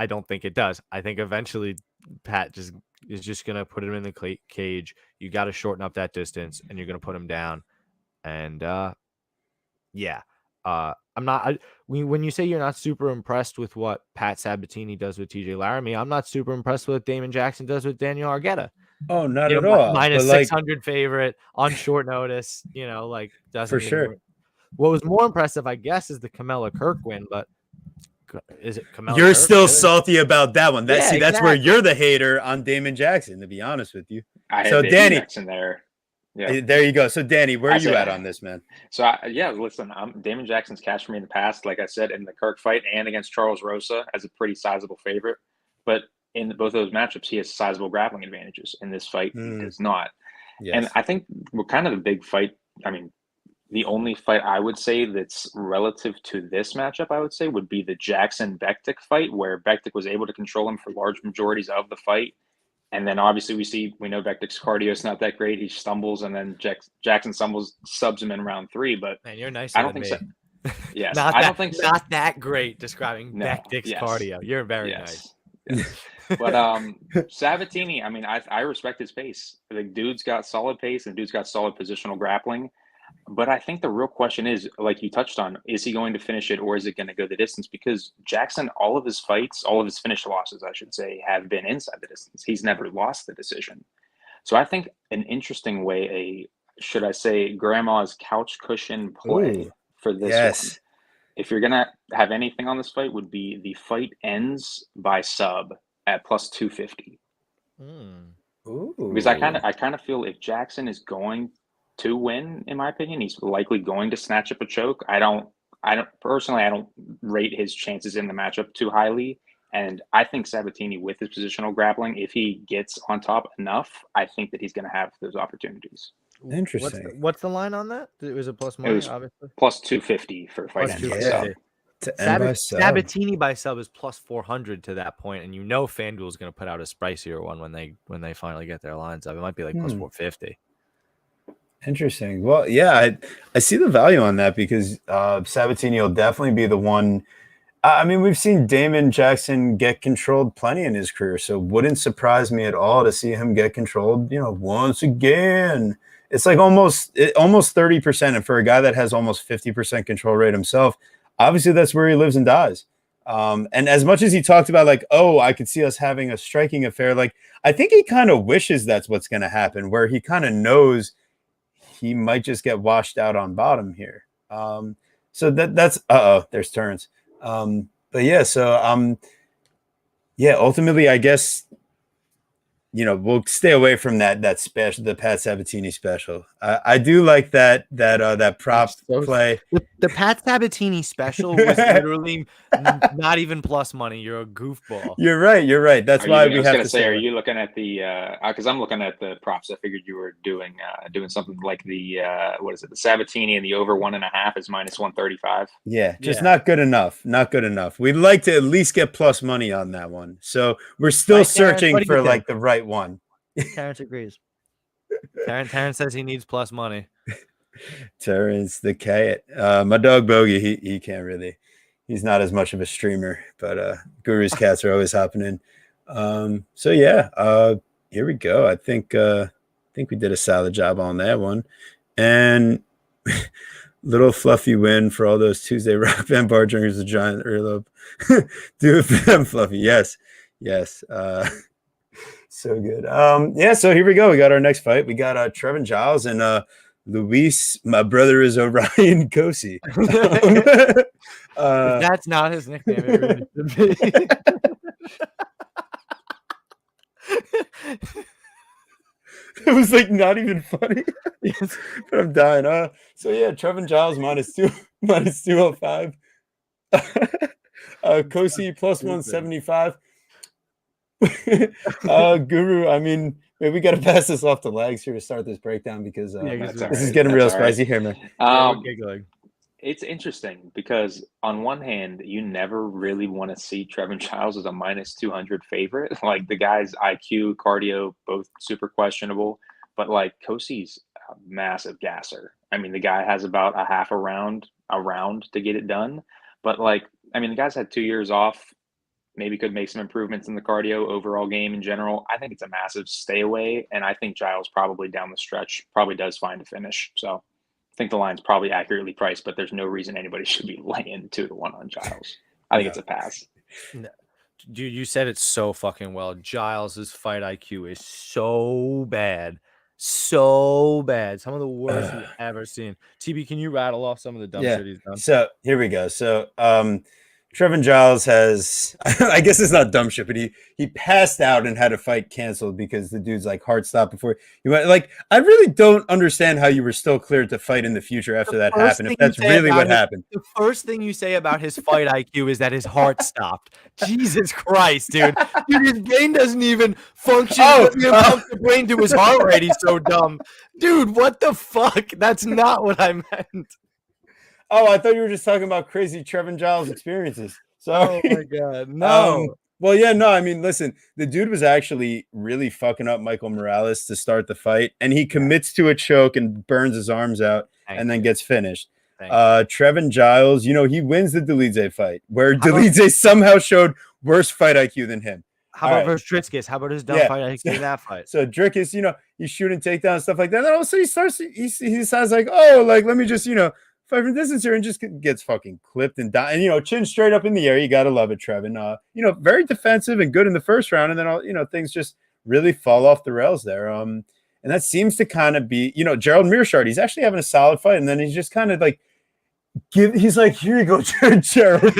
don't think it does. I think eventually Pat is just gonna put him in the cage. You got to shorten up that distance, and you're gonna put him down. And I'm not. When you say you're not super impressed with what Pat Sabatini does with TJ Laramie, I'm not super impressed with what Damon Jackson does with Daniel Argueta. Oh, not at all. Minus 600 favorite on short notice. Doesn't for sure. What was more impressive, I guess, is the Kamala Kirk win. But is it Kamala? You're Kirk? still salty about that one. That's exactly. Where you're the hater on Damon Jackson. To be honest with you, Danny Jackson there. Yeah, there you go. So, Danny, where are you at on this, man? So, listen, Damon Jackson's cashed for me in the past, like I said, in the Kirk fight and against Charles Rosa as a pretty sizable favorite. But in both of those matchups, he has sizable grappling advantages. In this fight, he does not. And I think we're kind of the big fight. I mean, the only fight I would say that's relative to this matchup, I would say, would be the Jackson-Bektik fight, where Bektik was able to control him for large majorities of the fight. And then obviously we know Bektik's cardio is not that great. He stumbles, and then Jackson subs him in round 3. But man, you're nicer I don't than think me. so. Yes, I don't think so. Not that great describing No, Bektik's cardio. You're very nice. Yes. But Sabatini, I mean, I respect his pace. The dude's got solid pace, and dude's got solid positional grappling. But I think the real question is, like you touched on, is he going to finish it, or is it going to go the distance? Because Jackson, all of his fights, all of his finished losses, I should say, have been inside the distance. He's never lost the decision. So I think an interesting way, should I say, grandma's couch cushion play for this one, if you're going to have anything on this fight, would be the fight ends by sub at plus 250. Because I kind of feel if Jackson is going to win, in my opinion, he's likely going to snatch up a choke. I don't rate his chances in the matchup too highly. And I think Sabatini, with his positional grappling, if he gets on top enough, I think that he's going to have those opportunities. Interesting. What's the line on that? Was it plus money? It was obviously plus 250 for fight ends by sub. Sabatini by sub is plus 400 to that point, and FanDuel is going to put out a spicier one when they finally get their lines up. It might be like plus 450. Interesting. Well, yeah, I see the value on that because Sabatini will definitely be the one. I mean, we've seen Damon Jackson get controlled plenty in his career, so wouldn't surprise me at all to see him get controlled, once again. It's like almost 30%. And for a guy that has almost 50% control rate himself, obviously that's where he lives and dies. And as much as he talked about like, I could see us having a striking affair, like I think he kind of wishes that's what's going to happen, where he kind of knows he might just get washed out on bottom here. So that's there's turns. But yeah, so ultimately I guess we'll stay away from that special, the Pat Sabatini special. I do like that prop play. The Pat Sabatini special was literally not even plus money. You're a goofball. You're right. That's why we have to say. Are you looking at the? Because I'm looking at the props. I figured you were doing something like the what is it? The Sabatini and the over 1.5 is minus 135. Yeah, just not good enough. Not good enough. We'd like to at least get plus money on that one. So we're still searching for like the right one. Terrence agrees. Terrence says he needs plus money. Terrence the cat. My dog Bogey, he can't really. He's not as much of a streamer, but Guru's cats are always hopping in. So yeah, here we go. I think we did a solid job on that one. And little fluffy win for all those Tuesday Rock Band bar drinkers, a giant earlobe. Do it for them, Fluffy. Yes. So good. So here we go. We got our next fight. We got Trevin Giles and Luis, my brother is Orion Kosi. That's not his nickname. It really should be. It was like not even funny. Yes. But I'm dying. So yeah, Trevin Giles minus 205. Kosi plus 175. Guru, I mean, maybe we got to pass this off to Lags here to start this breakdown because this is getting real spicy here, man. It's interesting because on one hand, you never really want to see Trevin Giles as a minus 200 favorite. Like the guy's IQ, cardio, both super questionable. But like Kosi's a massive gasser. I mean, the guy has about a half a round to get it done. But like, I mean, the guy's had 2 years off. Maybe could make some improvements in the cardio overall game in general. I think it's a massive stay away. And I think Giles probably down the stretch probably does find a finish. So I think the line's probably accurately priced, but there's no reason anybody should be laying 2-1 on Giles. I think it's a pass. No. Dude, you said it so fucking well. Giles's fight IQ is so bad. So bad. Some of the worst we've ever seen. TB, can you rattle off some of the dumb shit he's done? So here we go. So Trevin Giles has, I guess it's not dumb shit, but he passed out and had a fight canceled because the dude's like heart stopped before he went. Like, I really don't understand how you were still cleared to fight in the future after that happened. If that's really what happened. The first thing you say about his fight IQ is that his heart stopped. Jesus Christ, dude. His brain doesn't even function. The brain to his heart rate. He's so dumb. Dude, what the fuck? That's not what I meant. Oh, I thought you were just talking about crazy Trevin Giles experiences. Sorry. Oh my God, no. Well, yeah, no. I mean, listen, the dude was actually really fucking up Michael Morales to start the fight, and he commits to a choke and burns his arms out, and then gets finished. Trevin Giles, you know, he wins the Delize fight, where Delize somehow showed worse fight IQ than him. How about versus Drickus? How about his dumb fight IQ in that fight? So Drickus, you know, he's shooting takedowns and stuff like that. And also he decides like, oh, like, let me just, you know, fight from distance here, and just gets fucking clipped and die. And, you know, chin straight up in the air. You got to love it, Trevin. You know, very defensive and good in the first round. And then, you know, things just really fall off the rails there. And that seems to kind of be, you know, Gerald Mearshart, he's actually having a solid fight. And then he's just kind of like, he's like, here you go, Gerald.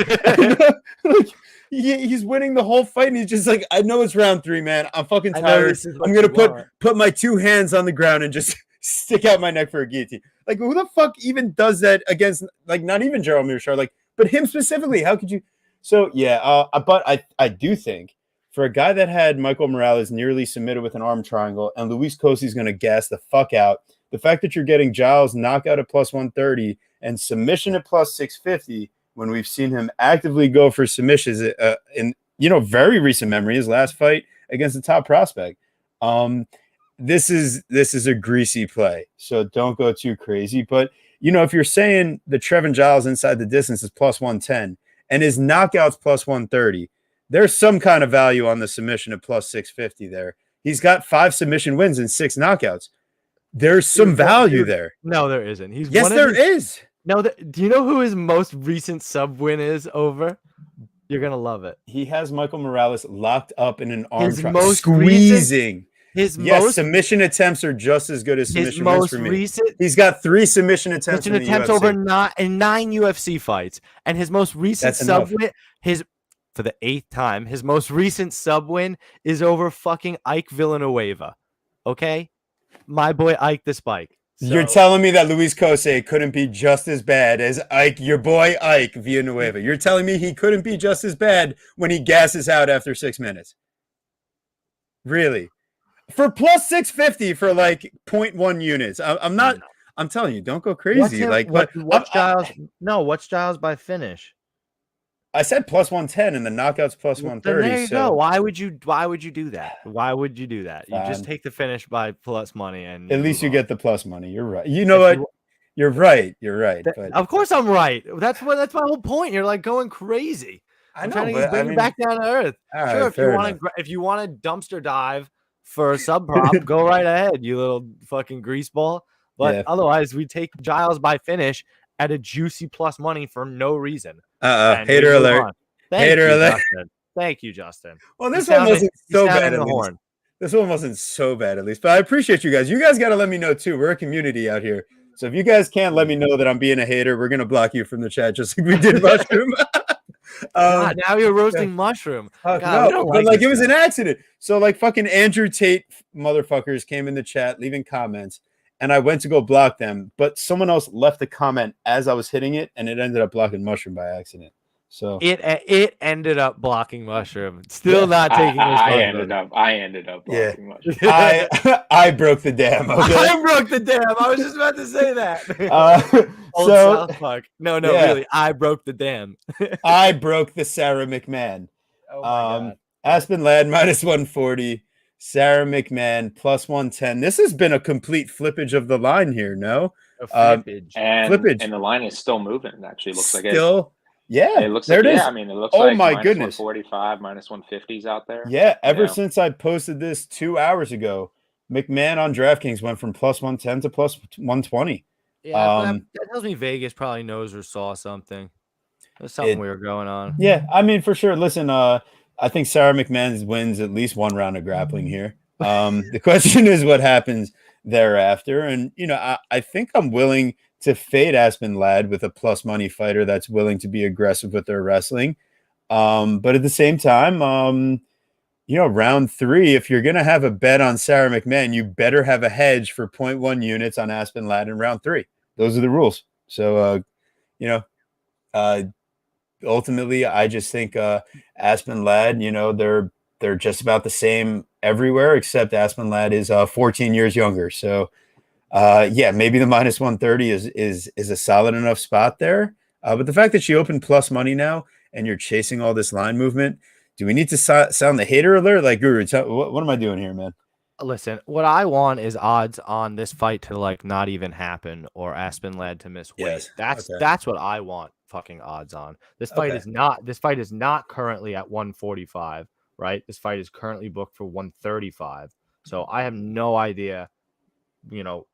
Like, he's winning the whole fight. And he's just like, I know it's round 3, man. I'm fucking tired. I'm going to put my 2 hands on the ground and just stick out my neck for a guillotine. Like, who the fuck even does that against, like, not even Gerald Mearshart, like, but him specifically? How could you? So, yeah, but I do think for a guy that had Michael Morales nearly submitted with an arm triangle and Luis Cossi's going to gas the fuck out, the fact that you're getting Giles knockout at plus 130 and submission at plus 650 when we've seen him actively go for submissions in, you know, very recent memory, his last fight against the top prospect. This is a greasy play, so don't go too crazy. But, you know, if you're saying the Trevin Giles inside the distance is plus 110 and his knockouts plus 130, there's some kind of value on the submission at plus 650 there. He's got 5 submission wins and 6 knockouts. There's some value there. No, there isn't. Yes, there is. No, do you know who his most recent sub win is over? You're going to love it. He has Michael Morales locked up in an arm triangle, squeezing. Submission attempts are just as good as submission wins for me. He's got 3 submission attempts in the UFC. Over 9 UFC fights, and his most recent sub win, for the 8th time, his most recent sub win is over fucking Ike Villanueva. Okay, my boy Ike the Spike. So, you're telling me that Luis Cosce couldn't be just as bad as Ike, your boy Ike Villanueva. You're telling me he couldn't be just as bad when he gasses out after 6 minutes? Really? For plus 650 for like 0.1 units. I'm not. I'm telling you, don't go crazy. What's Giles? No, what's Giles by finish? I said plus 110 and the knockouts plus 130. There you go. Why would you do that? Why would you do that? You just take the finish by plus money, and at least you get the plus money. You're right. You know what? You're right. You're right. But of course I'm right. That's my whole point. You're like going crazy. I'm trying to bring you back down to earth. Sure, if you want to dumpster dive for a sub prop, go right ahead, you little fucking greaseball. But otherwise, we take Giles by finish at a juicy plus money for no reason. Hater alert. Hater alert. Thank you, Justin. Well, this one wasn't so bad at least. This one wasn't so bad at least. But I appreciate you guys. You guys got to let me know too. We're a community out here. So if you guys can't let me know that I'm being a hater, we're going to block you from the chat just like we did Mushroom. God, now you're roasting Mushroom. God, no, but like it was an accident. So like fucking Andrew Tate motherfuckers came in the chat leaving comments, and I went to go block them, but someone else left a comment as I was hitting it, and it ended up blocking Mushroom by accident. So it ended up blocking Mushroom. Still not taking his I ended up blocking Mushroom. I broke the dam. Okay? I broke the dam. I was just about to say that. Old so South Park. No, really. I broke the dam. I broke the Sarah McMahon. Oh my God. Aspen Ladd minus 140. Sarah McMahon plus 110. This has been a complete flippage of the line here, no? Flippage. And the line is still moving. It actually looks like it. Yeah, it looks there like it is. Yeah, I mean, it looks like my goodness, 145, minus 150s out there. Yeah, ever since I posted this 2 hours ago, McMahon on DraftKings went from plus 110 to plus 120. Yeah, that tells me Vegas probably knows or saw something. There's something weird going on. Yeah, I mean, for sure. Listen, I think Sarah McMahon wins at least 1 round of grappling here. The question is what happens thereafter. And, you know, I think I'm willing to fade Aspen Ladd with a plus money fighter that's willing to be aggressive with their wrestling. But at the same time, round 3, if you're going to have a bet on Sarah McMahon, you better have a hedge for 0.1 units on Aspen Ladd in round 3. Those are the rules. So, ultimately, I just think Aspen Ladd, they're just about the same everywhere, except Aspen Ladd is 14 years younger. So, maybe the minus 130 is a solid enough spot there. But the fact that she opened plus money now and you're chasing all this line movement, do we need to sound the hater alert? Like, Guru, what am I doing here, man? Listen, what I want is odds on this fight to like not even happen or Aspen Ladd to miss weight. Yes. That's what I want fucking odds on. This fight is not currently at 145, right? This fight is currently booked for 135. So I have no idea,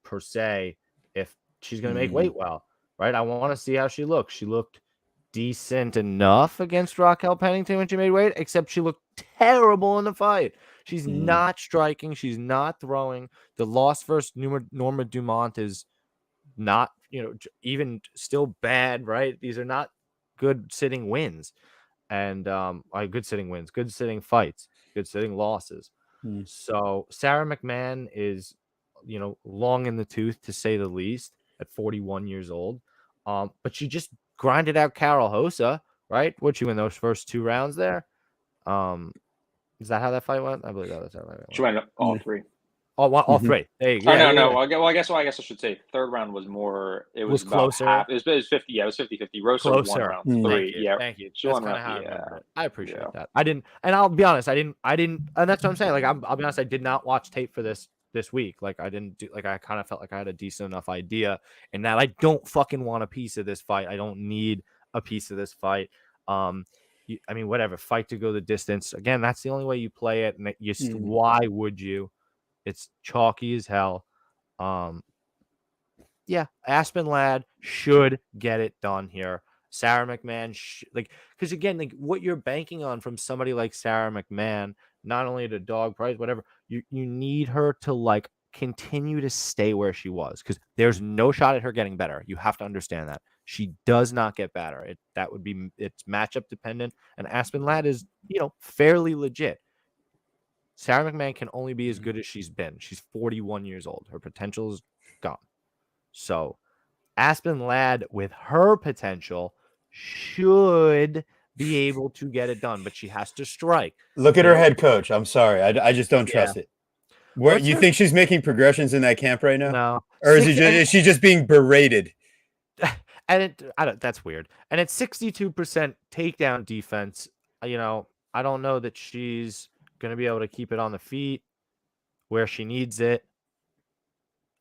per se, if she's going to make weight well, right? I want to see how she looks. She looked decent enough against Raquel Pennington when she made weight, except she looked terrible in the fight. She's not striking. She's not throwing. The loss versus Norma Dumont is not, even still bad, right? These are not good sitting wins. And good sitting wins, good sitting fights, good sitting losses. So Sarah McMahon is, long in the tooth, to say the least, at 41 years old. But she just grinded out Carol Hosa, right? What'd she win those first 2 rounds there? Is that how that fight went? I believe that was how that went. She went all 3. All 3. There you go. No. Well, I guess I should say third round was more. It was closer. Half. It was 50. Yeah, it was 50-50. Rosa won round 3. Thank you. She That's won kind of round. how I remember it. I appreciate that. I didn't, and I'll be honest, I didn't, and that's what I'm saying. Like, I'll be honest, I did not watch tape for this week. Like, I didn't do. Like, I kind of felt like I had a decent enough idea, and that I don't fucking want a piece of this fight. I don't need a piece of this fight. Whatever, fight to go the distance. Again, that's the only way you play it. And why would you? It's chalky as hell. Aspen Ladd should get it done here. Sarah McMahon, because again, like what you're banking on from somebody like Sarah McMahon, not only the dog price, whatever, you need her to like continue to stay where she was, because there's no shot at her getting better. You have to understand that. She does not get better. It's matchup dependent, and Aspen Ladd is, fairly legit. Sarah McMahon can only be as good as she's been. She's 41 years old. Her potential is gone. So Aspen Ladd, with her potential, should be able to get it done, but she has to strike. Look at her head coach. I'm sorry. I just don't trust it. You think she's making progressions in that camp right now? No. Or is she just being berated? And that's weird. And it's 62% takedown defense. I don't know that she's going to be able to keep it on the feet where she needs it.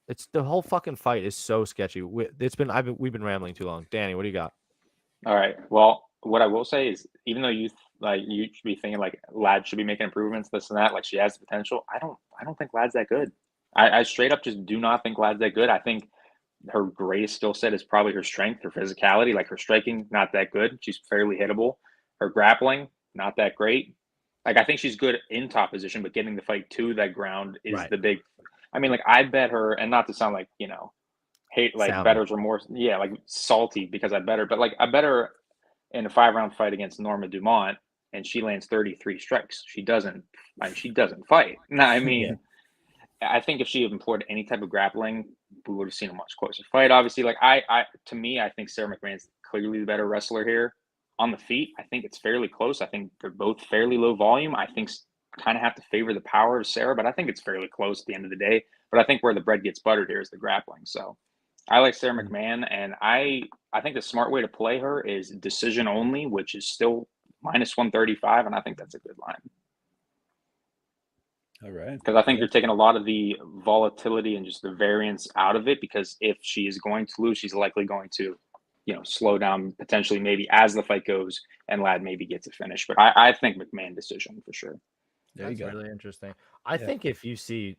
It's the whole fucking fight is so sketchy. We've been rambling too long. Danny, what do you got? All right. Well, what I will say is, even though you should be thinking like Ladd should be making improvements, this and that, like she has the potential, I don't think Ladd's that good. I straight up just do not think Ladd's that good. I think her greatest skill set is probably her strength, her physicality. Like her striking, not that good. She's fairly hittable. Her grappling, not that great. Like, I think she's good in top position, but getting the fight to that ground is the big. I mean, like, I bet her, and not to sound like, hate, like, betters are more, like, salty because I bet her, but, like, I bet her in a 5-round fight against Norma Dumont, and she lands 33 strikes. She doesn't fight. No, I mean, I think if she had employed any type of grappling, we would have seen a much closer fight. Obviously, like, to me, I think Sarah McMahon's clearly the better wrestler here. On the feet, I think it's fairly close. I think they're both fairly low volume. I think kind of have to favor the power of Sarah, but I think it's fairly close at the end of the day. But I think where the bread gets buttered here is the grappling. So I like Sarah McMahon, and I think the smart way to play her is decision only, which is still minus 135, and I think that's a good line. All right. Because I think you're taking a lot of the volatility and just the variance out of it, because if she is going to lose, she's likely going to slow down potentially maybe as the fight goes, and Ladd maybe gets a finish. But I think McMahon decision for sure. That's really interesting. I think if you see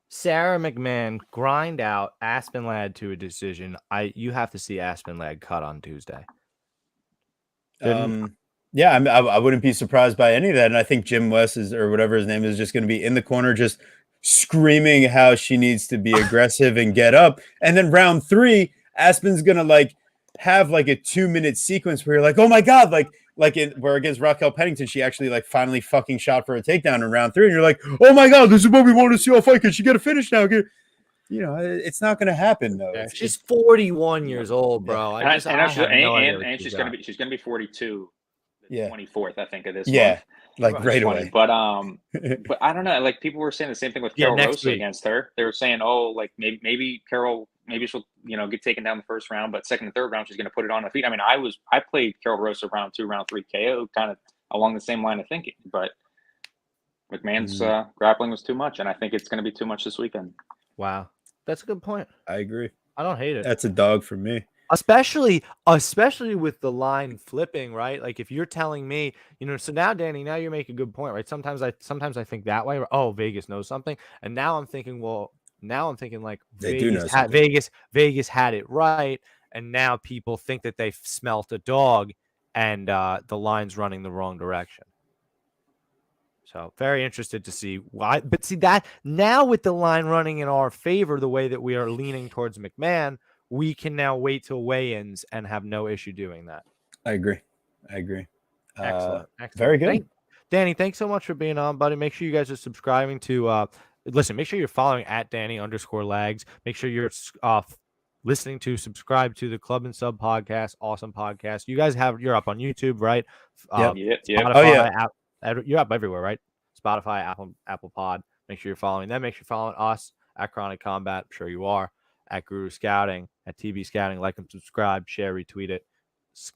Sarah McMahon grind out Aspen Ladd to a decision, you have to see Aspen Ladd cut on Tuesday. I wouldn't be surprised by any of that. And I think Jim West or whatever his name is just going to be in the corner, just screaming how she needs to be aggressive and get up. And then round 3, Aspen's gonna like have like a 2-minute sequence where you're like, oh my god, where against Raquel Pennington, she actually like finally fucking shot for a takedown in round 3, and you're like, oh my god, this is what we want to see all fight. Can she get a finish now? You know, it's not going to happen though. Yeah, she's 41 years old, bro. And she's gonna be 42. Yeah, 24th, I think, of this yeah, month. like right away. But I don't know. Like people were saying the same thing with Carol Rosa against her. They were saying, oh, like maybe Carol, maybe she'll get taken down the first round, but second and third round she's going to put it on her feet. I mean, I played Carol Rosa round 2, round 3 KO, kind of along the same line of thinking, but McMahon's grappling was too much, and I think it's going to be too much this weekend. Wow, that's a good point. I agree. I don't hate it. That's a dog for me. Especially with the line flipping, right? Like if you're telling me, so now Danny, now you make a good point, right? Sometimes I think that way. Oh, Vegas knows something, and now I'm thinking, like Vegas had it right, and now people think that they smelt a dog, and the line's running the wrong direction. So very interested to see why. But see that now with the line running in our favor, the way that we are leaning towards McMahon, we can now wait till weigh-ins and have no issue doing that. I agree. Excellent. Very good. Danny, thanks so much for being on, buddy. Make sure you guys are subscribing to make sure you're following at Danny_Lags. Make sure you're subscribe to the Club and Sub podcast. Awesome podcast. You guys you're up on YouTube, right? Yep. Spotify, Oh, yeah. You're up everywhere, right? Spotify, Apple Pod. Make sure you're following them. Make sure you're following us at Chronic Combat. I'm sure you are. At Guru Scouting, at TB Scouting. Like and subscribe, share, retweet it.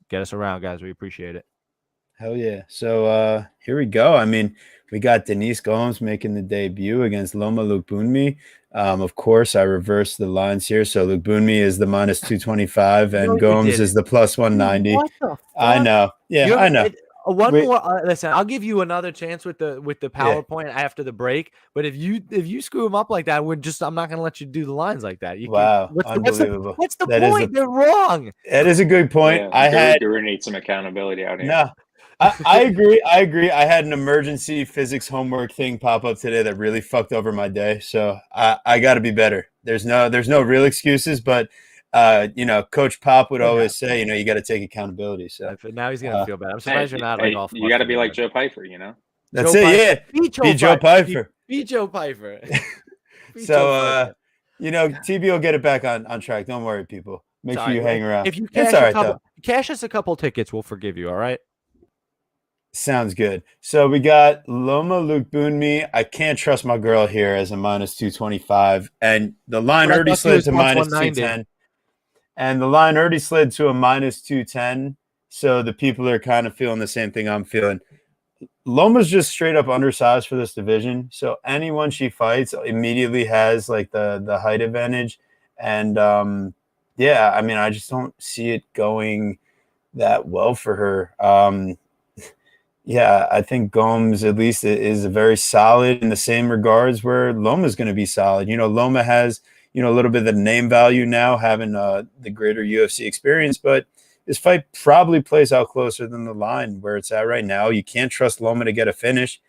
Get us around, guys. We appreciate it. Hell yeah. So here we go. I mean, we got Denise Gomes making the debut against Loma Lukbunmi. Of course, I reversed the lines here. So Lukbunmi is the -225 and Gomes is the +190. What the fuck? I know. Yeah, I know. More. Listen, I'll give you another chance with the PowerPoint after the break. But if you screw them up like that, I'm not going to let you do the lines like that. Unbelievable. What's the point? They're wrong. That is a good point. Yeah, Guru needs some accountability out here. No, I agree. I had an emergency physics homework thing pop up today that really fucked over my day. So I got to be better. There's no real excuses, but. Coach Pop would always say, you got to take accountability. So now he's gonna feel bad. I'm surprised you're not off. You got to be like Joe Pifer, That's it. Yeah, be Joe Pifer. Be Joe Pifer. So, TB will get it back on track. Don't worry, people. Make sure you hang around. If you cash us a couple tickets, we'll forgive you. All right. Sounds good. So we got Loma Lukbunmi. I can't trust my girl here as a -225, and the line already slid to -210. And the line already slid to a -210. So the people are kind of feeling the same thing I'm feeling. Loma's just straight up undersized for this division. So anyone she fights immediately has like the height advantage. And I just don't see it going that well for her. I think Gomes at least is very solid in the same regards where Loma's going to be solid. Loma has a little bit of the name value now, having the greater UFC experience, but this fight probably plays out closer than the line where it's at right now. You can't trust Loma to get a finish.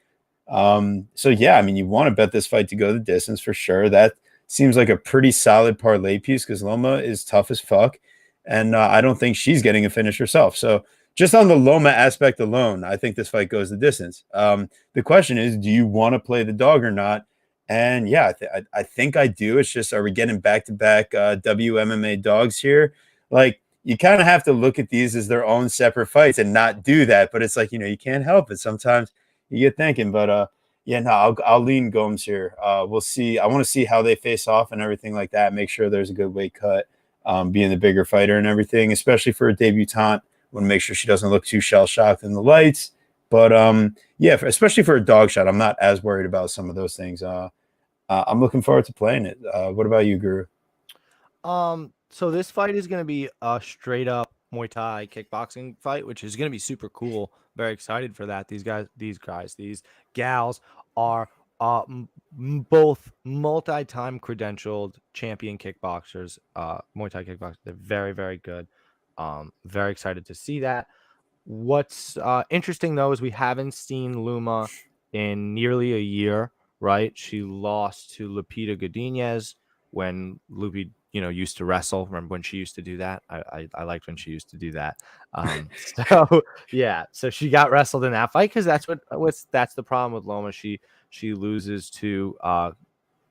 You want to bet this fight to go the distance for sure. That seems like a pretty solid parlay piece because Loma is tough as fuck, and I don't think she's getting a finish herself. So just on the Loma aspect alone, I think this fight goes the distance. The question is, do you want to play the dog or not? And yeah, I think I do. It's just, are we getting back-to-back WMMA dogs here? Like, you kind of have to look at these as their own separate fights and not do that. But it's like, you can't help it. Sometimes you get thinking. But I'll lean Gomes here. We'll see. I want to see how they face off and everything like that. Make sure there's a good weight cut, being the bigger fighter and everything, especially for a debutante. Want to make sure she doesn't look too shell-shocked in the lights. But especially for a dog shot, I'm not as worried about some of those things. I'm looking forward to playing it. What about you, Guru? So this fight is going to be a straight up Muay Thai kickboxing fight, which is going to be super cool. Very excited for that. These gals are both multi-time credentialed champion kickboxers, Muay Thai kickboxers. They're very, very good. Very excited to see that. What's interesting though is we haven't seen Luma in nearly a year, right? She lost to Lupita Godinez when Lupi, used to wrestle. Remember when she used to do that? I liked when she used to do that. So yeah, so she got wrestled in that fight because that's that's the problem with Loma. She loses to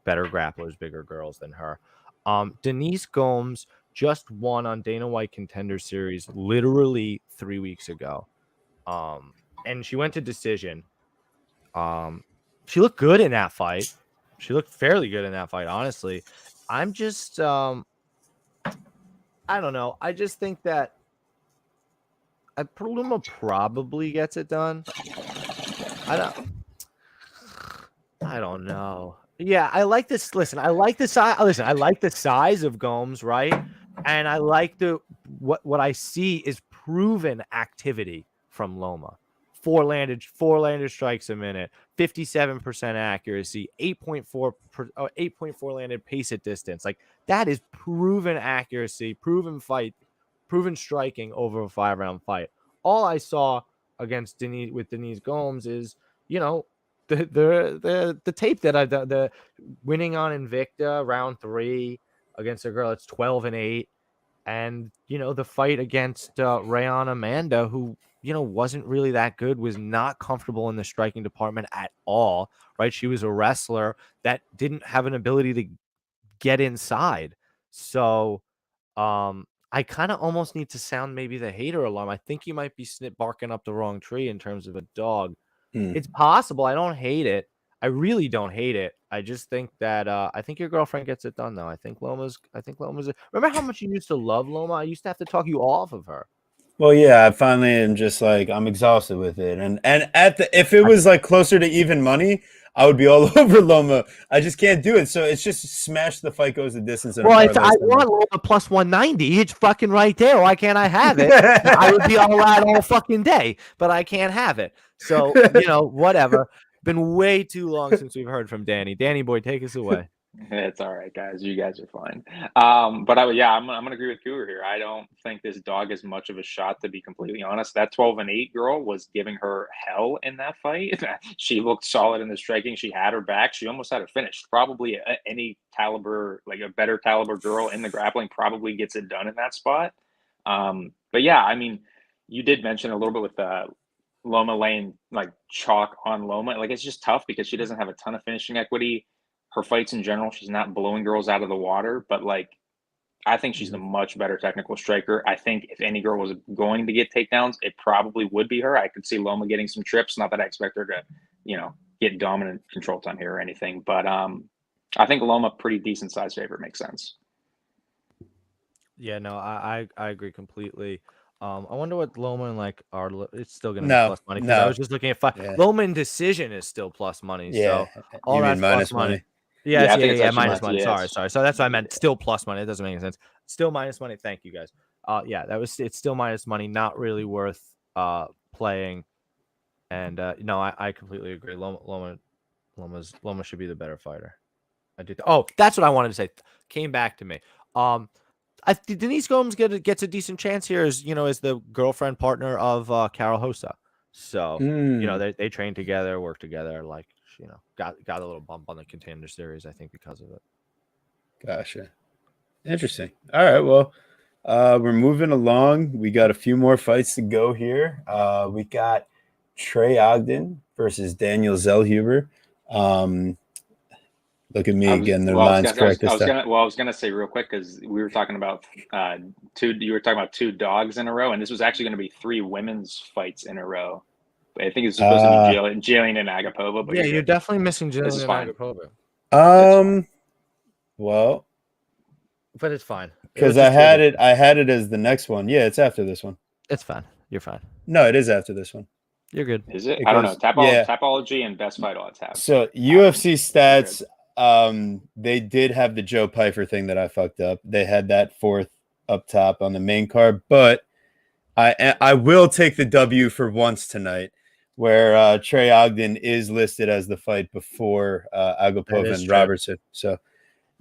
better grapplers, bigger girls than her. Denise Gomes just won on Dana White Contender Series literally 3 weeks ago. And she went to decision. She looked good in that fight. She looked fairly good in that fight, honestly. I'm just I don't know. I just think that Loma probably gets it done. I don't know. Yeah, I like this. Listen, I like the size. Listen, I like the size of Gomes, right? And I like what I see is proven activity from Loma. Four landed strikes a minute, 57% accuracy, 8.4 landed pace at distance. Like that is proven accuracy, proven fight, proven striking over a 5-round fight. All I saw against Denise Gomes is, the tape that the winning on Invicta round 3 against a girl that's 12-8, and the fight against Rayon Amanda, who wasn't really that good, was not comfortable in the striking department at all, right? She was a wrestler that didn't have an ability to get inside. So I kind of almost need to sound maybe the hater alarm. I think you might be barking up the wrong tree in terms of a dog. It's possible. I don't hate it. I really don't hate it. I just think that I think your girlfriend gets it done though. I think Loma's. Remember how much you used to love Loma? I used to have to talk you off of her. Well, yeah, I finally am just like I'm exhausted with it, and if it was like closer to even money, I would be all over Loma. I just can't do it, so it's just smash the fight goes the distance. Well, if I want Loma plus 190, it's fucking right there. Why can't I have it? I would be all right all fucking day, but I can't have it. So whatever. Been way too long since we've heard from Danny. Danny boy, take us away. It's all right, guys. You guys are fine. But I'm gonna agree with Cougar here. I don't think this dog has much of a shot, to be completely honest. That 12-8 girl was giving her hell in that fight. She looked solid in the striking. She had her back. She almost had her finished. Probably any caliber, like a better caliber girl in the grappling, probably gets it done in that spot. But yeah, I mean, you did mention a little bit with Loma laying like chalk on Loma. Like it's just tough because she doesn't have a ton of finishing equity. Her fights in general, she's not blowing girls out of the water, but like I think she's the much better technical striker. I think if any girl was going to get takedowns, it probably would be her. I could see Loma getting some trips. Not that I expect her to, get dominant control time here or anything, but I think Loma, pretty decent size favorite, makes sense. Yeah, no, I agree completely. I wonder what Loma and like are. It's still going to be plus money because I was just looking at Loma in decision is still plus money. Yeah, so all you that's mean minus plus money. Yeah, Minus money. Sorry. So that's what I meant. Still plus money. It doesn't make any sense. Still minus money. Thank you guys. It's still minus money. Not really worth playing. And no, I completely agree. Loma should be the better fighter. I did. Oh, that's what I wanted to say. Came back to me. Denise Gomes gets a decent chance here as the girlfriend partner of Carol Hosa. So they train together, work together. Like got a little bump on the Contender Series, I think, because of it. Gotcha. Interesting. All right. Well, we're moving along. We got a few more fights to go here. We got Trey Ogden versus Daniel Zellhuber. Look at me getting the lines correct. I was gonna say real quick because we were talking about You were talking about 2 dogs in a row, and this was actually going to be 3 women's fights in a row. I think it's supposed to be Jillian and Agapova. But yeah, you're definitely missing Jillian and Agapova. Well, but it's fine because I had it as the next one. Yeah, it's after this one. It's fine. You're fine. No, it is after this one. You're good. Is it? I don't know. Tapology and Best Fight odds have. So UFC stats. They did have the Joe Pifer thing that I fucked up. They had that 4th up top on the main card, but I will take the W for once tonight, where Trey Ogden is listed as the fight before Agapova and Robertson. So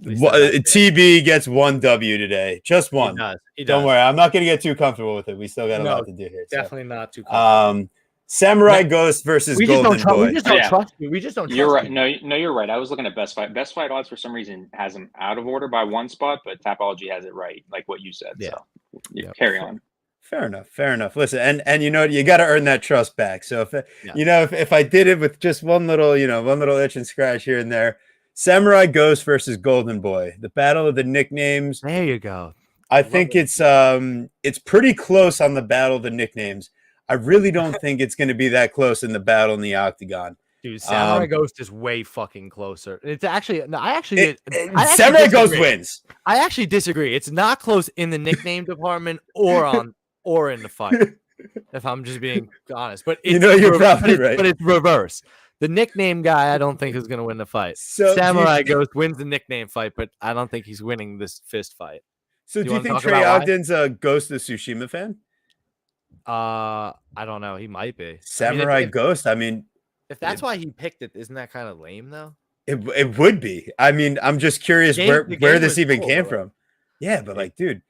TB gets 1 W today, just 1. He does. Don't worry, I'm not going to get too comfortable with it. We still got a lot to do here. Definitely not too comfortable. Samurai Ghost versus Golden Boy. We just don't trust you. We just don't. You're right. No, you're right. I was looking at Best Fight. Best Fight odds for some reason has them out of order by one spot, but Tapology has it right, like what you said. Yeah. So carry on. Fair enough. Listen, and you know what? You got to earn that trust back. So if I did it with just one little itch and scratch here and there, Samurai Ghost versus Golden Boy, the battle of the nicknames. There you go. I think it's pretty close on the battle of the nicknames. I really don't think it's going to be that close in the battle in the octagon. Dude, Samurai Ghost is way fucking closer. It's actually Samurai Ghost wins. I actually disagree. It's not close in the nickname department or in the fight. If I'm just being honest, but you're probably right. But it's reverse. The nickname guy, I don't think is going to win the fight. So Samurai Ghost wins the nickname fight, but I don't think he's winning this fist fight. So do you think Trey Ogden's a Ghost of Tsushima fan? I don't know. He might be. Samurai Ghost. I mean, if that's why he picked it, isn't that kind of lame though? It would be. I mean, I'm just curious where this even came from. Yeah, but like, dude.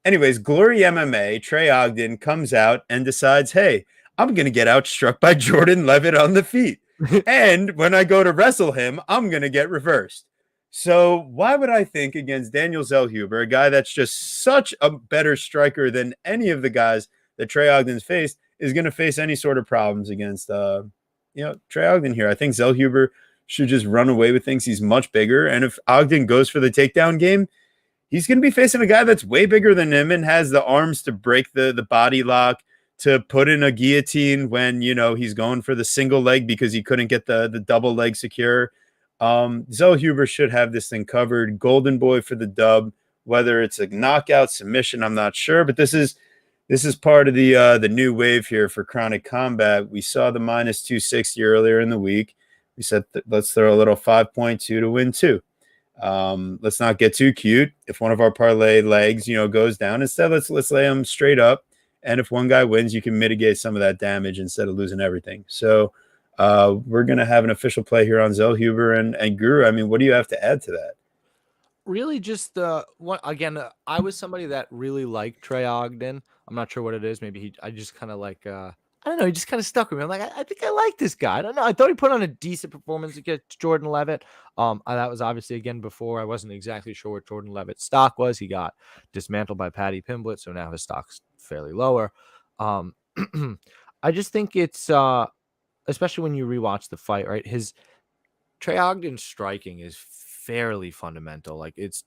Anyways, Glory MMA, Trey Ogden comes out and decides, hey, I'm gonna get outstruck by Jordan Levitt on the feet. And when I go to wrestle him, I'm gonna get reversed. So why would I think against Daniel Zellhuber, a guy that's just such a better striker than any of the guys that Trey Ogden's faced, is going to face any sort of problems against Trey Ogden here? I think Zellhuber should just run away with things. He's much bigger. And if Ogden goes for the takedown game, he's going to be facing a guy that's way bigger than him and has the arms to break the body lock, to put in a guillotine when, he's going for the single leg because he couldn't get the double leg secure. Zellhuber should have this thing covered. Golden Boy for the dub. Whether it's a knockout submission, I'm not sure, but this is part of the new wave here for Chronic Combat. We saw the minus 260 earlier in the week. We said let's throw a little 5.2 to win 2. Let's not get too cute. If one of our parlay legs, goes down, instead let's lay them straight up. And if one guy wins, you can mitigate some of that damage instead of losing everything. So we're going to have an official play here on Zellhuber and Guru. I mean, what do you have to add to that? Really just I was somebody that really liked Trey Ogden. I'm not sure what it is. Maybe I just kind of like, I don't know. He just kind of stuck with me. I'm like, I think I like this guy. I don't know. I thought he put on a decent performance against Jordan Levitt. That was obviously, again, before I wasn't exactly sure what Jordan Levitt's stock was. He got dismantled by Paddy Pimblett, so now his stock's fairly lower. I just think it's, especially when you rewatch the fight, right? His Trey Ogden's striking is fairly fundamental. Like it's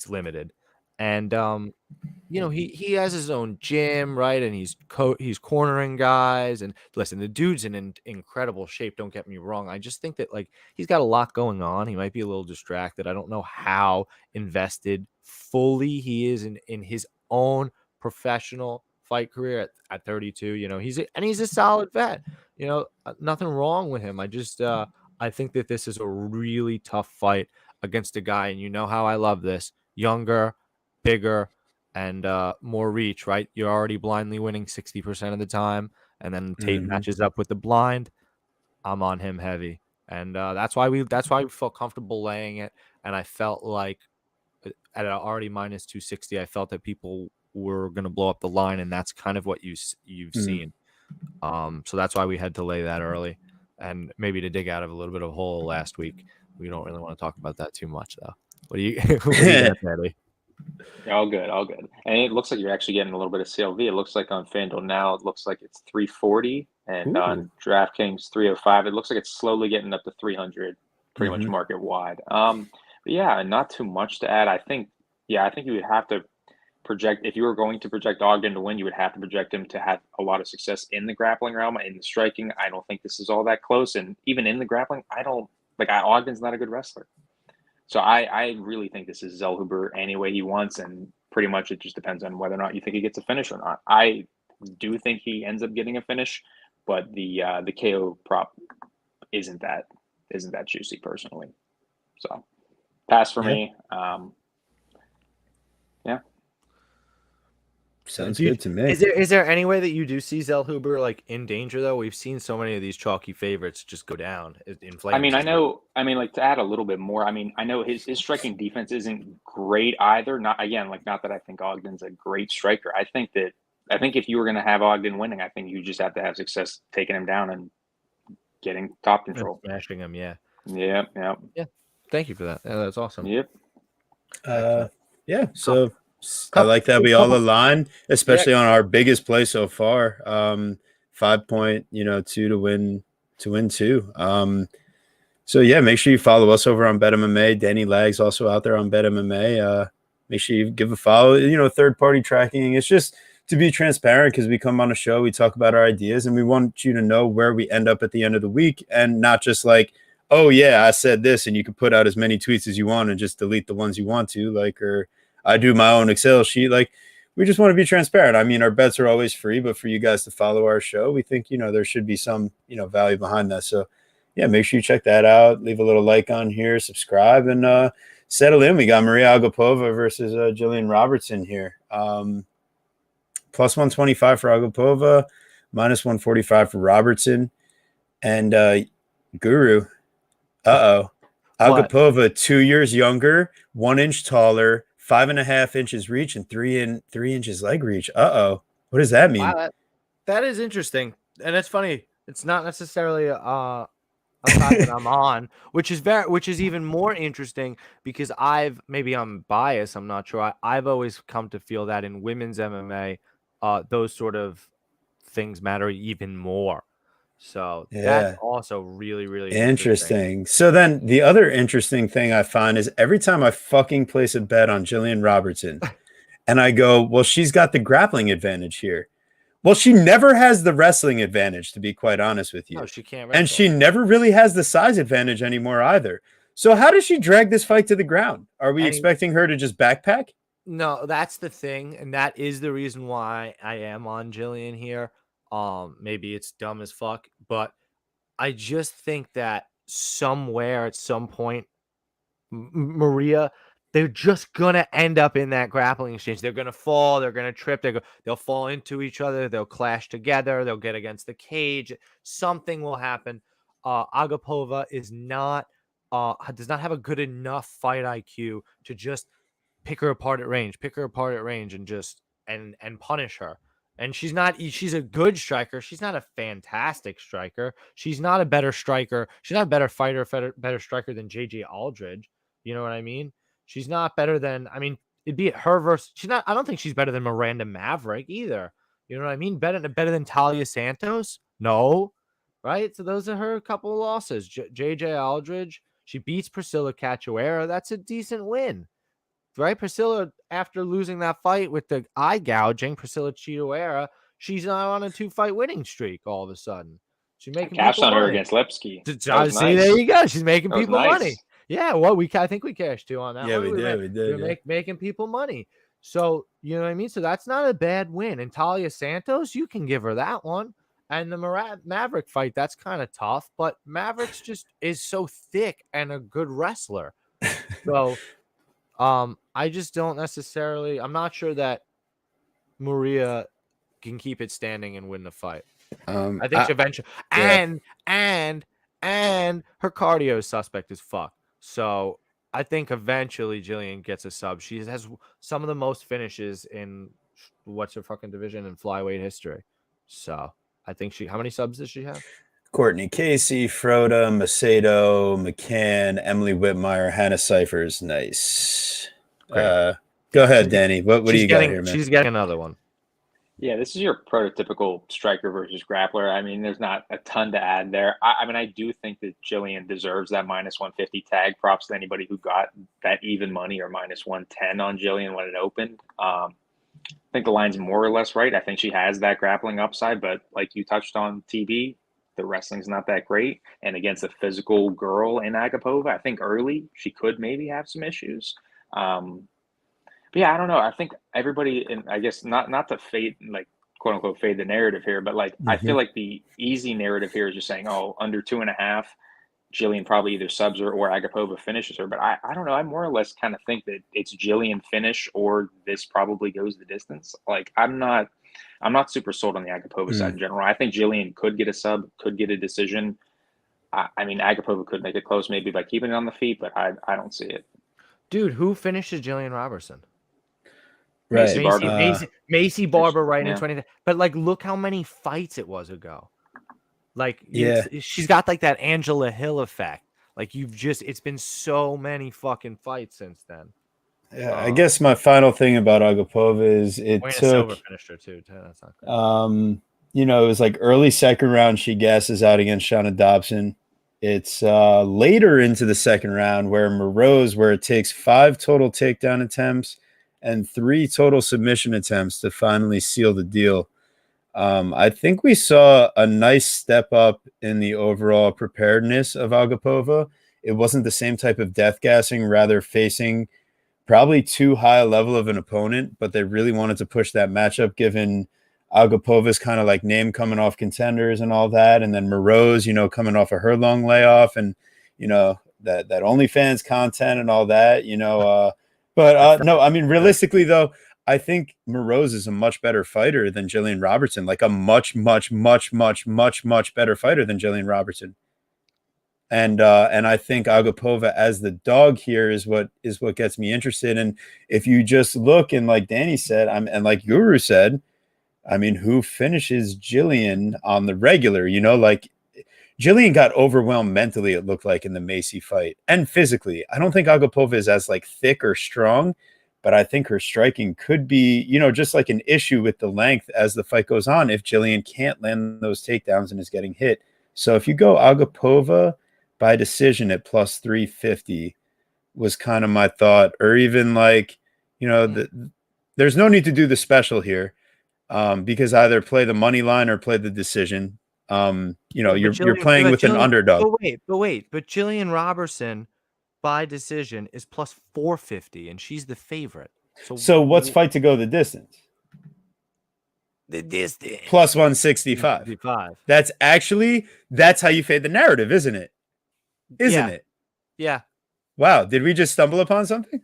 limited. And he has his own gym, right? And he's cornering guys. And listen, the dude's in incredible shape. Don't get me wrong. I just think that like he's got a lot going on. He might be a little distracted. I don't know how invested fully he is in his own professional fight career at 32. He's a solid vet. Nothing wrong with him. I think that this is a really tough fight against a guy, and you know how I love this, younger, bigger, and more reach, right? You're already blindly winning 60% of the time, and then Tate matches up with the blind. I'm on him heavy, and that's why we felt comfortable laying it. And I felt like at already minus 260, I felt that people were going to blow up the line, and that's kind of what you've seen. So that's why we had to lay that early, and maybe to dig out of a little bit of a hole last week. We don't really want to talk about that too much, though. What do you got, Patty? All good. And it looks like you're actually getting a little bit of CLV. It looks like on FanDuel now, it looks like it's 340, and on DraftKings 305. It looks like it's slowly getting up to 300, pretty much market wide. But yeah, not too much to add. I think you would have to project, if you were going to project Ogden to win, you would have to project him to have a lot of success in the grappling realm. In the striking, I don't think this is all that close. And even in the grappling, Ogden's not a good wrestler. So I really think this is Zellhuber any way he wants, and pretty much it just depends on whether or not you think he gets a finish or not. I do think he ends up getting a finish, but the KO prop isn't that juicy personally. So pass for me. Yeah. Sounds good to me. Is there any way that you do see Zellhuber like in danger though? We've seen so many of these chalky favorites just go down in flames. Like to add a little bit more, I know his striking defense isn't great either. Not that I think Ogden's a great striker. I think that I think if you were going to have Ogden winning, I think you just have to have success taking him down and getting top control. Smashing him, yeah. Yeah. Thank you for that. Yeah, that's awesome. Yep. Yeah. So I like that we all align, especially on our biggest play so far. 5.2 to win 2. So yeah, make sure you follow us over on Bet MMA. Danny Lag's also out there on Bet MMA. Make sure you give a follow. Third party tracking. It's just to be transparent because we come on a show, we talk about our ideas, and we want you to know where we end up at the end of the week, and not just like, oh yeah, I said this, and you can put out as many tweets as you want and just delete the ones you want to, or I do my own Excel sheet. Like, we just want to be transparent. I mean, our bets are always free, but for you guys to follow our show, we think, there should be some, value behind that. So yeah, make sure you check that out. Leave a little like on here, subscribe, and settle in. We got Maria Agapova versus Jillian Robertson here. Plus 125 for Agapova, minus 145 for Robertson. And Guru, Agapova, 2 years younger, 1 inch taller, 5.5 inches reach, and 3 inches leg reach. What does that mean? Wow, that is interesting, and it's funny. It's not necessarily a side that I'm on, which is even more interesting because maybe I'm biased. I'm not sure. I've always come to feel that in women's MMA, those sort of things matter even more. So that's also really, really interesting. So then the other interesting thing I find is every time I fucking place a bet on Jillian Robertson and I go, well, she's got the grappling advantage here. Well, she never has the wrestling advantage, to be quite honest with you. No, she can't wrestle. And she never really has the size advantage anymore either. So how does she drag this fight to the ground? Are we expecting her to just backpack? No, that's the thing. And that is the reason why I am on Jillian here. Maybe it's dumb as fuck, but I just think that somewhere at some point, Maria, they're just gonna end up in that grappling exchange. They're gonna fall, they're gonna trip, they'll fall into each other, they'll clash together, they'll get against the cage. Something will happen. Agapova does not have a good enough fight IQ to just pick her apart at range, and just and punish her. And she's a good striker. She's not a fantastic striker. She's not a better striker. She's not a better fighter, better striker than JJ Aldridge. You know what I mean? She's not better than, it'd be her versus, I don't think she's better than Miranda Maverick either. You know what I mean? Better than Talia Santos? No. Right? So those are her couple of losses. JJ Aldridge, she beats Priscilla Cachoeira. That's a decent win. Right? Priscilla, after losing that fight with the eye gouging, Priscilla Cachoeira, she's now on a 2-fight winning streak all of a sudden. She's making cash on money. her against Lipsky. See, there you go. She's making people money. Yeah, well, I think we cashed too on that. Yeah, one. we did. We're making people money. So, you know what I mean? So that's not a bad win. And Talia Santos, you can give her that one. And the Maverick fight, that's kind of tough. But Maverick's just is so thick and a good wrestler. So, I just don't necessarily. I'm not sure that Maria can keep it standing and win the fight. I think she eventually. And her cardio is suspect as fuck. So I think eventually Jillian gets a sub. She has some of the most finishes in what's her fucking division in flyweight history. So I think how many subs does she have? Courtney Casey, Froda, Macedo, McCann, Emily Whitmire, Hannah Cyphers. Nice. Go ahead, Danny. What do you got here, man? She's getting another one. Yeah, this is your prototypical striker versus grappler. There's not a ton to add there. I do think that Jillian deserves that minus 150 tag. Props to anybody who got that even money or minus 110 on Jillian when it opened. I think the line's more or less right. I think she has that grappling upside, but like you touched on, TB, the wrestling's not that great. And against a physical girl in Agapova, I think early she could maybe have some issues. But yeah, I don't know. I think everybody, and I guess not to fade, like quote unquote, fade the narrative here, but like I feel like the easy narrative here is just saying, oh, under 2.5, Jillian probably either subs her or Agapova finishes her. But I don't know. I more or less kind of think that it's Jillian finish or this probably goes the distance. Like I'm not super sold on the Agapova side in general. I think Jillian could get a sub, could get a decision. Agapova could make it close maybe by keeping it on the feet, but I don't see it. Dude, who finishes Jillian Robertson? Macy Barber. Macy Barber right Yeah. in 20. But like, look how many fights it was ago. Like, Yeah. she's got like that Angela Hill effect. Like, it's been so many fucking fights since then. Yeah, I guess my final thing about Agapova is it Wayne took Silver finished her too. That's not good. you know, it was like early second round she gasses out against Shauna Dobson. It's later into the second round where it takes 5 total takedown attempts and 3 total submission attempts to finally seal the deal. I think we saw a nice step up in the overall preparedness of Agapova. It wasn't the same type of death gassing, rather facing probably too high a level of an opponent, but they really wanted to push that matchup given Agapova's kind of like name coming off Contenders and all that. And then Moreau's, you know, coming off of her long layoff and, you know, that OnlyFans content and all that, you know, no, I mean, realistically though, I think Moreau's is a much better fighter than Jillian Robertson, like a much better fighter than Jillian Robertson. And I think Agapova as the dog here is what gets me interested. And if you just look and like Danny said, and like Guru said, I mean, who finishes Jillian on the regular? You know, like Jillian got overwhelmed mentally, it looked like in the Macy fight, and physically. I don't think Agapova is as like thick or strong, but I think her striking could be, you know, just like an issue with the length as the fight goes on if Jillian can't land those takedowns and is getting hit. So if you go Agapova by decision at plus 350 was kind of my thought, or even like, you know, there's no need to do the special here. Because either play the money line or play the decision. You know, you're playing with an underdog. But Jillian Robertson by decision is plus 450, and she's the favorite. So what's fight to go the distance? The distance plus 165. That's how you fade the narrative, isn't it? Isn't it? Yeah. Wow. Did we just stumble upon something?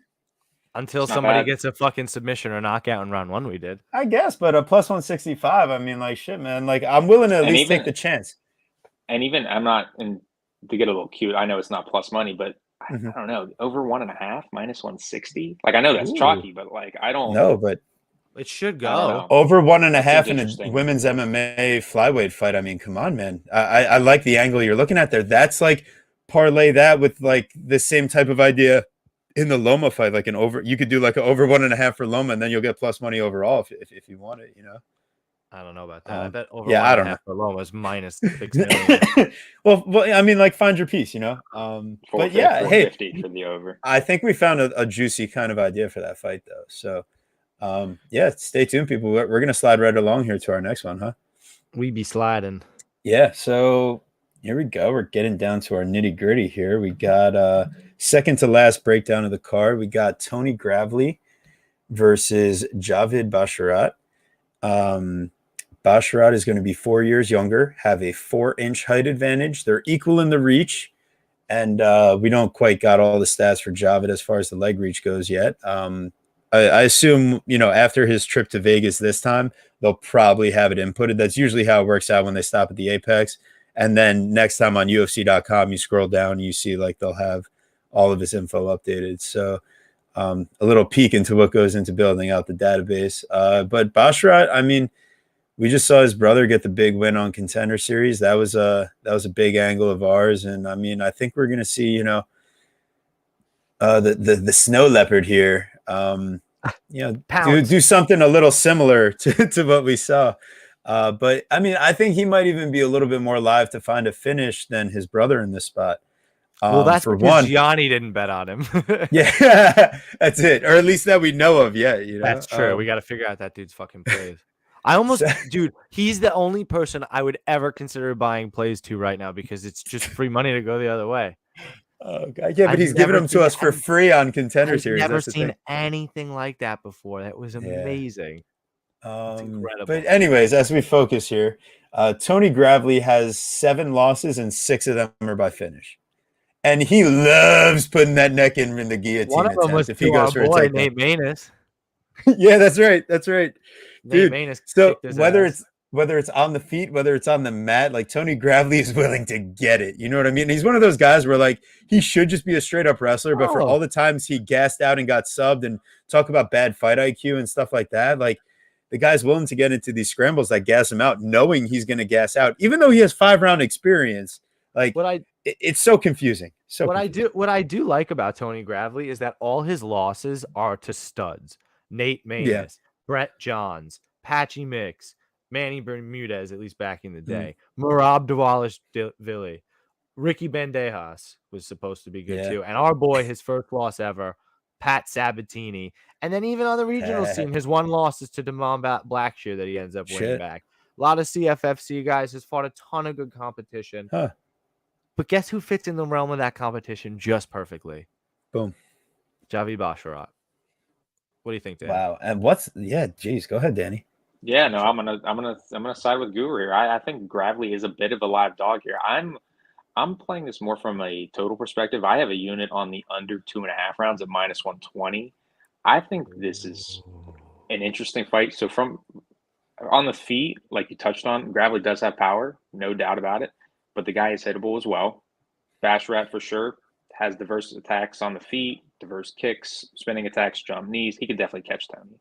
Until somebody gets a fucking submission or knockout in round 1, we did. I guess, but a plus 165, I mean, like, shit, man. Like, I'm willing to at least take the chance. And even, I'm not, and to get a little cute, I know it's not plus money, but I don't know, over 1.5, minus 160? Like, I know that's chalky, but, like, I don't know. But it should go. Over 1.5 in a women's MMA flyweight fight. I mean, come on, man. I like the angle you're looking at there. That's, like, parlay that with, like, the same type of idea in the Loma fight, like you could do like an over 1.5 for Loma, and then you'll get plus money overall if you want it, you know. I don't know about that. I bet over 1.5 for Loma is minus 6 million. well, I mean, like, find your piece, you know. But yeah, hey, for the over. I think we found a juicy kind of idea for that fight, though. So, yeah, stay tuned, people. We're gonna slide right along here to our next one, huh? We be sliding. Yeah. So here we go. We're getting down to our nitty gritty here. We got second to last breakdown of the card. We got Tony Gravely versus Javid Basharat. Basharat is going to be 4 years younger, have a 4-inch height advantage. They're equal in the reach, and we don't quite got all the stats for Javid as far as the leg reach goes yet. I assume, you know, after his trip to Vegas this time, they'll probably have it inputted. That's usually how it works out when they stop at the Apex. And then next time on UFC.com, you scroll down and you see like they'll have all of his info updated. So a little peek into what goes into building out the database. But Basharat, I mean, we just saw his brother get the big win on Contender Series. That was a big angle of ours. And I mean, I think we're going to see, you know, the snow leopard here, you know, do something a little similar to what we saw. But I mean, I think he might even be a little bit more live to find a finish than his brother in this spot. Well, that's for because Gianni didn't bet on him. Yeah, that's it. Or at least that we know of yet. You know? That's true. We got to figure out that dude's fucking plays. Dude, he's the only person I would ever consider buying plays to right now because it's just free money to go the other way. Oh God, yeah, but he's giving them to us for free on Contender Series. I've never seen anything like that before. That was amazing. Incredible. But anyways, as we focus here, Tony Gravely has 7 losses and 6 of them are by finish. And he loves putting that neck in the guillotine. One of them was if he goes for a Nate Maness. Yeah, that's right. That's right. Dude, Nate Maness so whether it's whether it's on the feet, whether it's on the mat, like Tony Gravely is willing to get it. You know what I mean? He's one of those guys where like he should just be a straight up wrestler, but for all the times he gassed out and got subbed and talk about bad fight IQ and stuff like that, like the guy's willing to get into these scrambles that gas him out, knowing he's going to gas out, even though he has 5-round experience. Like it's so confusing. So what I do like about Tony Gravely is that all his losses are to studs: Nate Maness, Brett Johns, Patchy Mix, Manny Bermudez, at least back in the day, Marab Dwalish-Vili, Ricky Bandejas was supposed to be good too, and our boy, his first loss ever, Pat Sabatini, and then even on the regional scene, his one loss is to Damon Blackshear that he ends up winning back. A lot of CFFC guys, has fought a ton of good competition. But guess who fits in the realm of that competition just perfectly? Boom. Javid Basharat. What do you think, Danny? Wow. And geez, go ahead, Danny. Yeah, no, I'm gonna side with Guru here. I think Gravely is a bit of a live dog here. I'm playing this more from a total perspective. I have a unit on the under 2.5 rounds at -120. I think this is an interesting fight. So from on the feet, like you touched on, Gravely does have power, no doubt about it. But the guy is hittable as well. Basharat for sure has diverse attacks on the feet, diverse kicks, spinning attacks, jump knees. He could definitely catch Tony.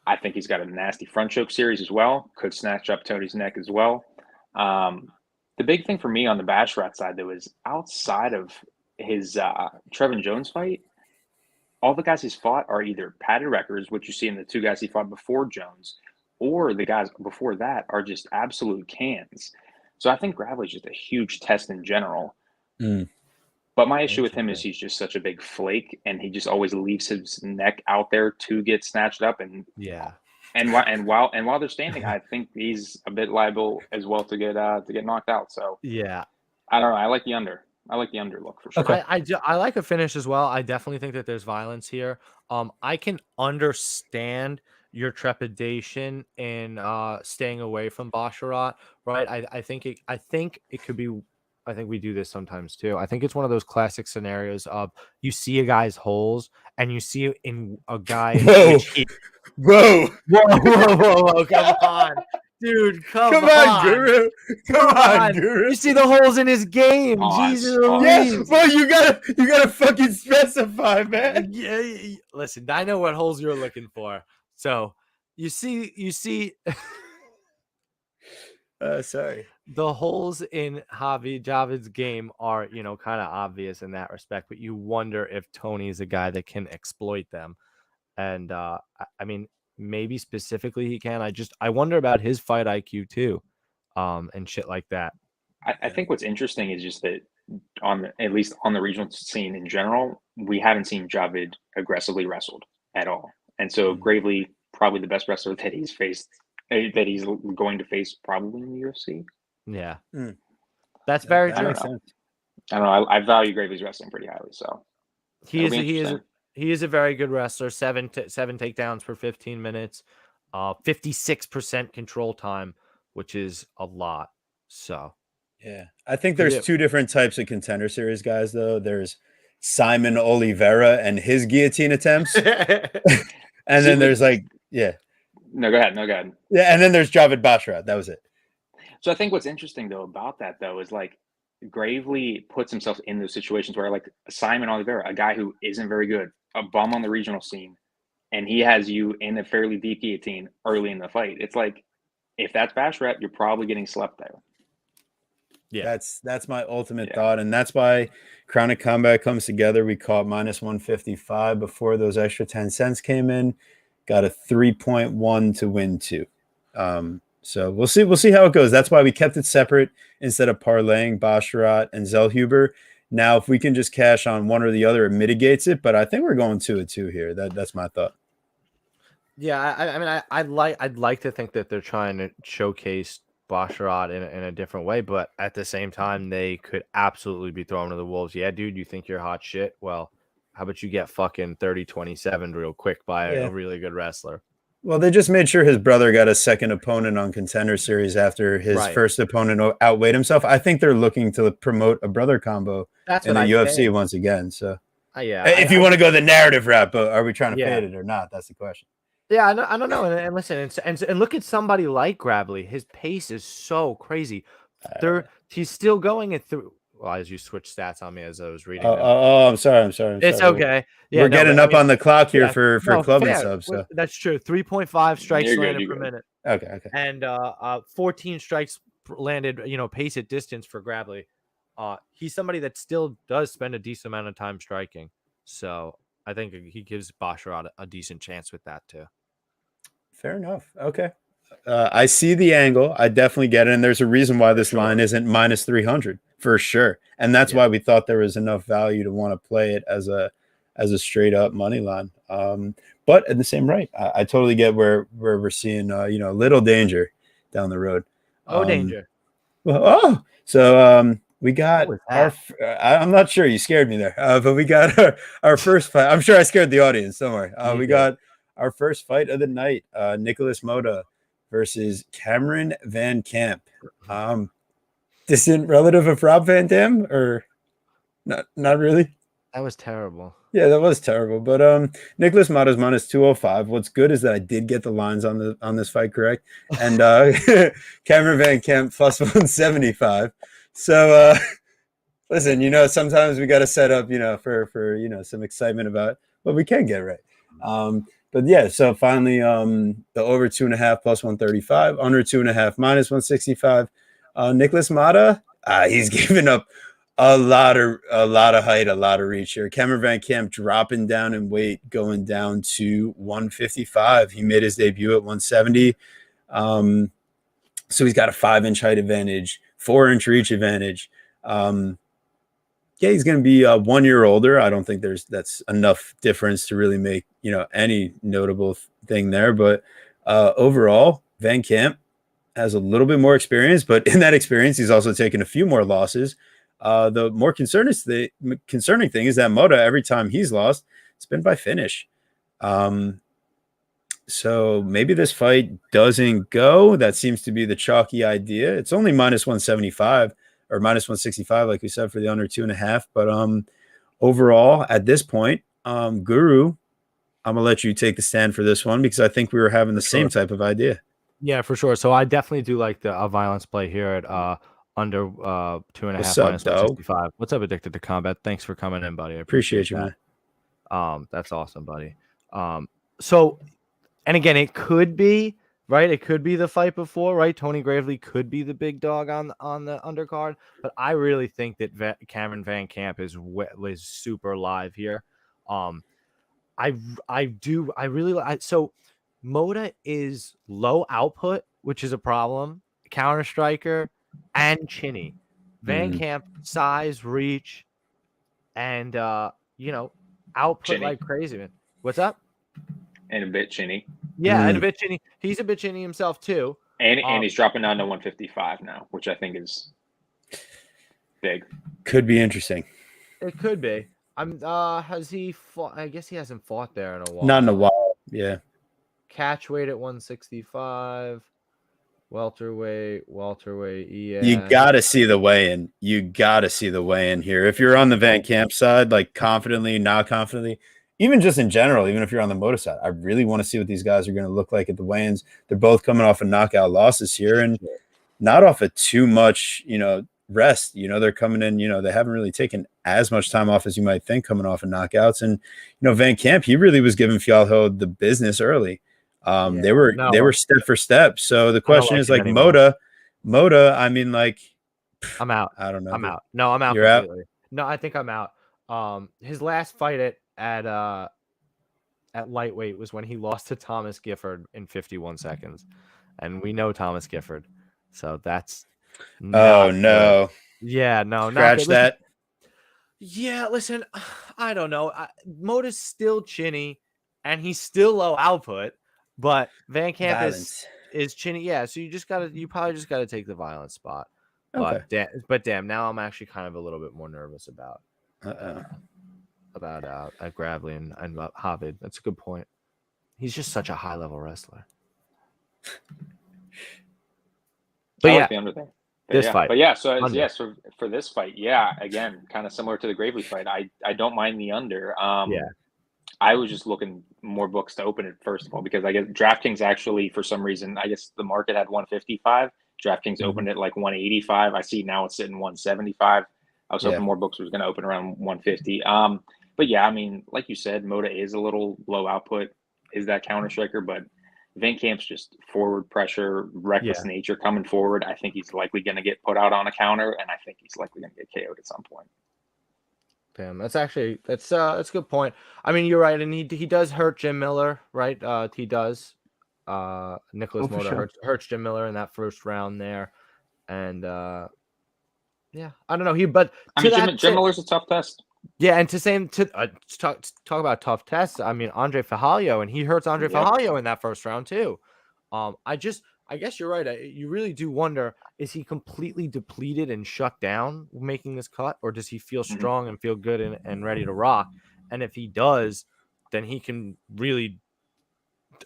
I think he's got a nasty front choke series as well. Could snatch up Tony's neck as well. The big thing for me on the Basharat side, though, is outside of his Trevin Jones fight, all the guys he's fought are either padded records, which you see in the 2 guys he fought before Jones, or the guys before that are just absolute cans. So I think Gravely's just a huge test in general. But my issue with him is he's just such a big flake, and he just always leaves his neck out there to get snatched up. And while they're standing, I think he's a bit liable as well to get knocked out. So yeah, I don't know. I like the under. I like the under look for sure. Okay. I like a finish as well. I definitely think that there's violence here. I can understand your trepidation in staying away from Basharat, right? I think it could be. I think we do this sometimes too. I think it's one of those classic scenarios of you see a guy's holes and you see it in a guy. Whoa, Come on, dude. Come on, Guru. Come on, Guru. You see the holes in his game. Jesus. Yes. Well, you gotta fucking specify, man. Yeah. Listen, I know what holes you're looking for. So you see. Sorry. The holes in Javid's game are, kind of obvious in that respect, but you wonder if Tony's a guy that can exploit them. And I mean, maybe specifically he can. I wonder about his fight IQ too, and shit like that. I think what's interesting is just that at least on the regional scene in general, we haven't seen Javid aggressively wrestled at all. And so Gravely, probably the best wrestler that he's faced, that he's going to face probably in the UFC. Yeah. That's very true. I don't know. I value Gravely's wrestling pretty highly. So he is a very good wrestler. 7 takedowns per 15 minutes, 56% control time, which is a lot. So yeah, I think there's 2 different types of Contender Series guys, though. There's Simon Oliveira and his guillotine attempts, and then there's No, go ahead. Yeah, and then there's Javid Basharat. That was it. So I think what's interesting though about that though is like Gravely puts himself in those situations where like Simon Oliveira, a guy who isn't very good, a bum on the regional scene, and he has you in a fairly deep guillotine early in the fight. It's like if that's Basharat, you're probably getting slept there. Yeah, that's my ultimate thought, and that's why Crown of Combat comes together. We caught -155 before those extra 10 cents came in. Got a 3.1 to win 2. So we'll see how it goes. That's why we kept it separate instead of parlaying Basharat and Zellhuber. Now, if we can just cash on one or the other, it mitigates it. But I think we're going 2-2 here. That's my thought. Yeah, I mean, I'd like to think that they're trying to showcase Basharat in a different way, but at the same time, they could absolutely be thrown to the wolves. Yeah, dude, you think you're hot shit? Well, how about you get fucking 30-27 real quick by a really good wrestler? Well, they just made sure his brother got a second opponent on Contender Series after his first opponent outweighed himself. I think they're looking to promote a brother combo in the UFC once again. So, if you want to go the narrative route, but are we trying to fade it or not? That's the question. Yeah, I don't know. And listen, and look at somebody like Gravely. His pace is so crazy. He's still going it through. Well, as you switch stats on me as I was reading them. I'm sorry. It's okay. Yeah, We're no, getting but I up mean, on the clock here yeah, for no, club and fair. subs. So That's true. 3.5 strikes You're landed per good. minute. okay. And 14 strikes landed, pace at distance for Gravely. He's somebody that still does spend a decent amount of time striking. So I think he gives Basharat a decent chance with that too. Fair enough. Okay. I see the angle. I definitely get it. And there's a reason why this line isn't minus 300 for sure. And that's why we thought there was enough value to want to play it as a straight up money line. But in the same right, I totally get where we're seeing, a little danger down the road. Danger. Well, so we got our. I'm not sure. You scared me there. But we got our first fight. I'm sure I scared the audience. Don't worry. We got our first fight of the night. Nicholas Moda versus Cameron Van Camp. Distant relative of Rob Van Dam, or not really? That was terrible. Yeah, that was terrible. But Nicholas Moda's minus 205. What's good is that I did get the lines on this fight correct. And Cameron Van Camp plus 175. So listen, sometimes we got to set up, for some excitement about what we can get right. But yeah, so finally, the over 2.5 plus 135, under 2.5 minus 165. Nicholas Moda, he's giving up a lot of height, a lot of reach here. Cameron Van Camp dropping down in weight, going down to 155. He made his debut at 170. So he's got a 5-inch height advantage, 4-inch reach advantage. He's going to be 1 year older. I don't think that's enough difference to really make, any notable thing there. But overall, Van Camp has a little bit more experience, but in that experience, he's also taken a few more losses. The more concerning thing is that Moda, every time he's lost, it's been by finish. So maybe this fight doesn't go. That seems to be the chalky idea. It's only minus 175 or minus 165, like we said, for the under 2.5. But overall, at this point, Guru, I'm gonna let you take the stand for this one because I think we were having the same type of idea. Yeah, for sure. So I definitely do like the violence play here at under 2.5 minus 165. What's up, Addicted to Combat? Thanks for coming in, buddy. I appreciate you, that. Man. That's awesome, buddy. So, and again, it could be right. It could be the fight before, right? Tony Gravely could be the big dog on the undercard, but I really think that Cameron Van Camp is super live here. I really like. So Moda is low output, which is a problem. Counter striker and chinny. Van Camp size, reach, and output chinny. Like crazy, man. What's up? And a bit chinny. Yeah, and a bit chinny. He's a bit chinny himself too. And he's dropping down to 155 now, which I think is big. Could be interesting. It could be. Has he fought? I guess he hasn't fought there in a while. Not in a while. Yeah. Catch weight at 165. Welterweight, yeah. You got to see the weigh-in. Here. If you're on the Van Camp side, like confidently, not confidently, even just in general, even if you're on the Moda side, I really want to see what these guys are going to look like at the weigh-ins. They're both coming off of knockout losses here and not off of too much, rest. They're coming in, they haven't really taken as much time off as you might think coming off of knockouts. And, Van Camp, he really was giving Fialho the business early. They were step for step. So the question is like Moda, I mean, like, I'm out. I don't know. I'm out. No, I'm out. You're completely. out? No, I think I'm out. His last fight at lightweight was when he lost to Thomas Gifford in 51 seconds. And we know Thomas Gifford. So that's no. Yeah, no, scratch that. Yeah, listen, I don't know. Moda's still chinny and he's still low output. But Van Camp is chinny, yeah. So you probably just gotta take the violent spot. Okay. But damn, now I'm actually kind of a little bit more nervous about Gravely and Javid. That's a good point. He's just such a high level wrestler. But this fight. But yeah, so for this fight, yeah, again, kind of similar to the Gravely fight. I don't mind the under. I was just looking more books to open it, first of all, because I guess DraftKings actually, for some reason, I guess the market had 155. DraftKings opened it like 185. I see now it's sitting 175. I was hoping more books was going to open around 150. But yeah, I mean, like you said, Moda is a little low output, is that counter striker, but Van Camp's just forward pressure, reckless nature coming forward. I think he's likely going to get put out on a counter, and I think he's likely going to get KO'd at some point. Damn, that's a good point. I mean, you're right, and he does hurt Jim Miller, right? He does. Nicholas Moda hurts Jim Miller in that first round there, and I don't know. Jim Miller's a tough test. Yeah, and talk about tough tests. I mean, Andre Fajalio, and he hurts Andre Fajalio in that first round too. I guess you're right. You really do wonder, is he completely depleted and shut down making this cut, or does he feel strong and feel good and ready to rock? And if he does, then he can really,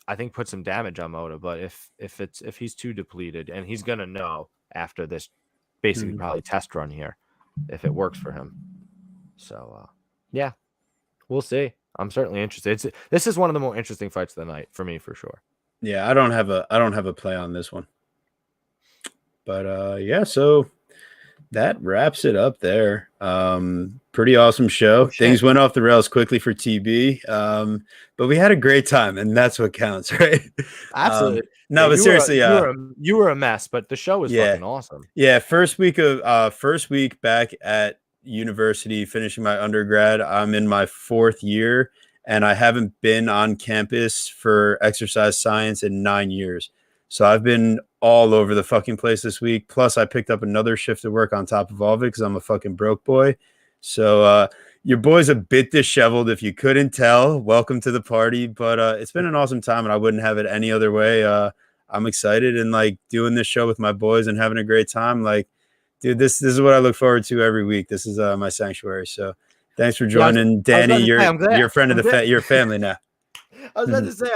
I think, put some damage on Moda. But if he's too depleted, and he's gonna know after this basically probably test run here if it works for him. So yeah, we'll see. I'm certainly interested. This is one of the more interesting fights of the night for me, for sure. Yeah, I don't have a play on this one. But so that wraps it up there. Pretty awesome show. Things went off the rails quickly for TB. But we had a great time, and that's what counts, right? Absolutely. But seriously, you were a mess, but the show was fucking awesome. Yeah, first week back at university, finishing my undergrad. I'm in my 4th year, and I haven't been on campus for exercise science in 9 years. So I've been all over the fucking place this week. Plus, I picked up another shift of work on top of all of it because I'm a fucking broke boy. So your boy's a bit disheveled if you couldn't tell. Welcome to the party. But it's been an awesome time, and I wouldn't have it any other way. I'm excited and like doing this show with my boys and having a great time. Like, dude, this is what I look forward to every week. This is my sanctuary. So thanks for joining, Danny. You're a friend of your family now. I was about to say,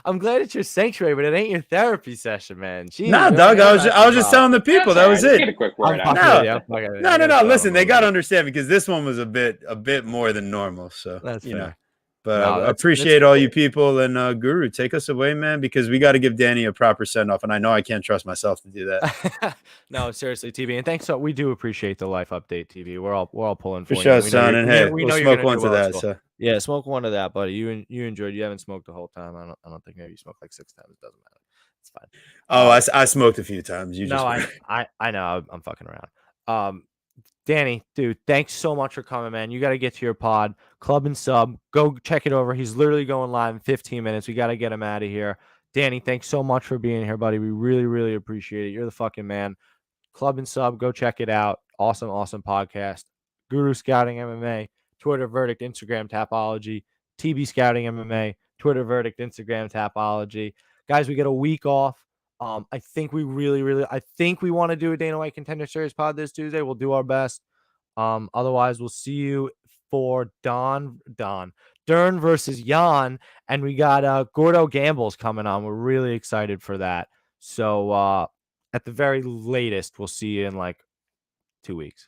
I'm glad it's your sanctuary, but it ain't your therapy session, man. Jeez, nah, Doug, I was just telling the people that was it. Get a quick word No. Listen, they got to understand because this one was a bit more than normal. So that's fair. But I appreciate all you people, and Guru, take us away, man, because we got to give Danny a proper send off, and I know I can't trust myself to do that. No, seriously, TB, and thanks. So we do appreciate the life update, TB. We're all pulling for sure, son. And hey, we'll smoke one to that. So yeah, smoke one of that, buddy. You enjoyed. You haven't smoked the whole time. I don't think maybe you smoked like 6 times. It doesn't matter. It's fine. Oh, I smoked a few times. I know. I'm fucking around. Danny, dude, thanks so much for coming, man. You got to get to your pod, Club and Sub. Go check it over. He's literally going live in 15 minutes. We got to get him out of here. Danny, thanks so much for being here, buddy. We really, really appreciate it. You're the fucking man. Club and Sub, go check it out. Awesome, awesome podcast. Guru Scouting MMA, Twitter Verdict, Instagram Tapology, TB Scouting MMA, Twitter Verdict, Instagram Tapology. Guys, we get a week off. I think we want to do a Dana White Contender Series pod this Tuesday. We'll do our best. Otherwise, we'll see you for Dern versus Jan, and we got Gordo Gambles coming on. We're really excited for that. So at the very latest, we'll see you in like 2 weeks.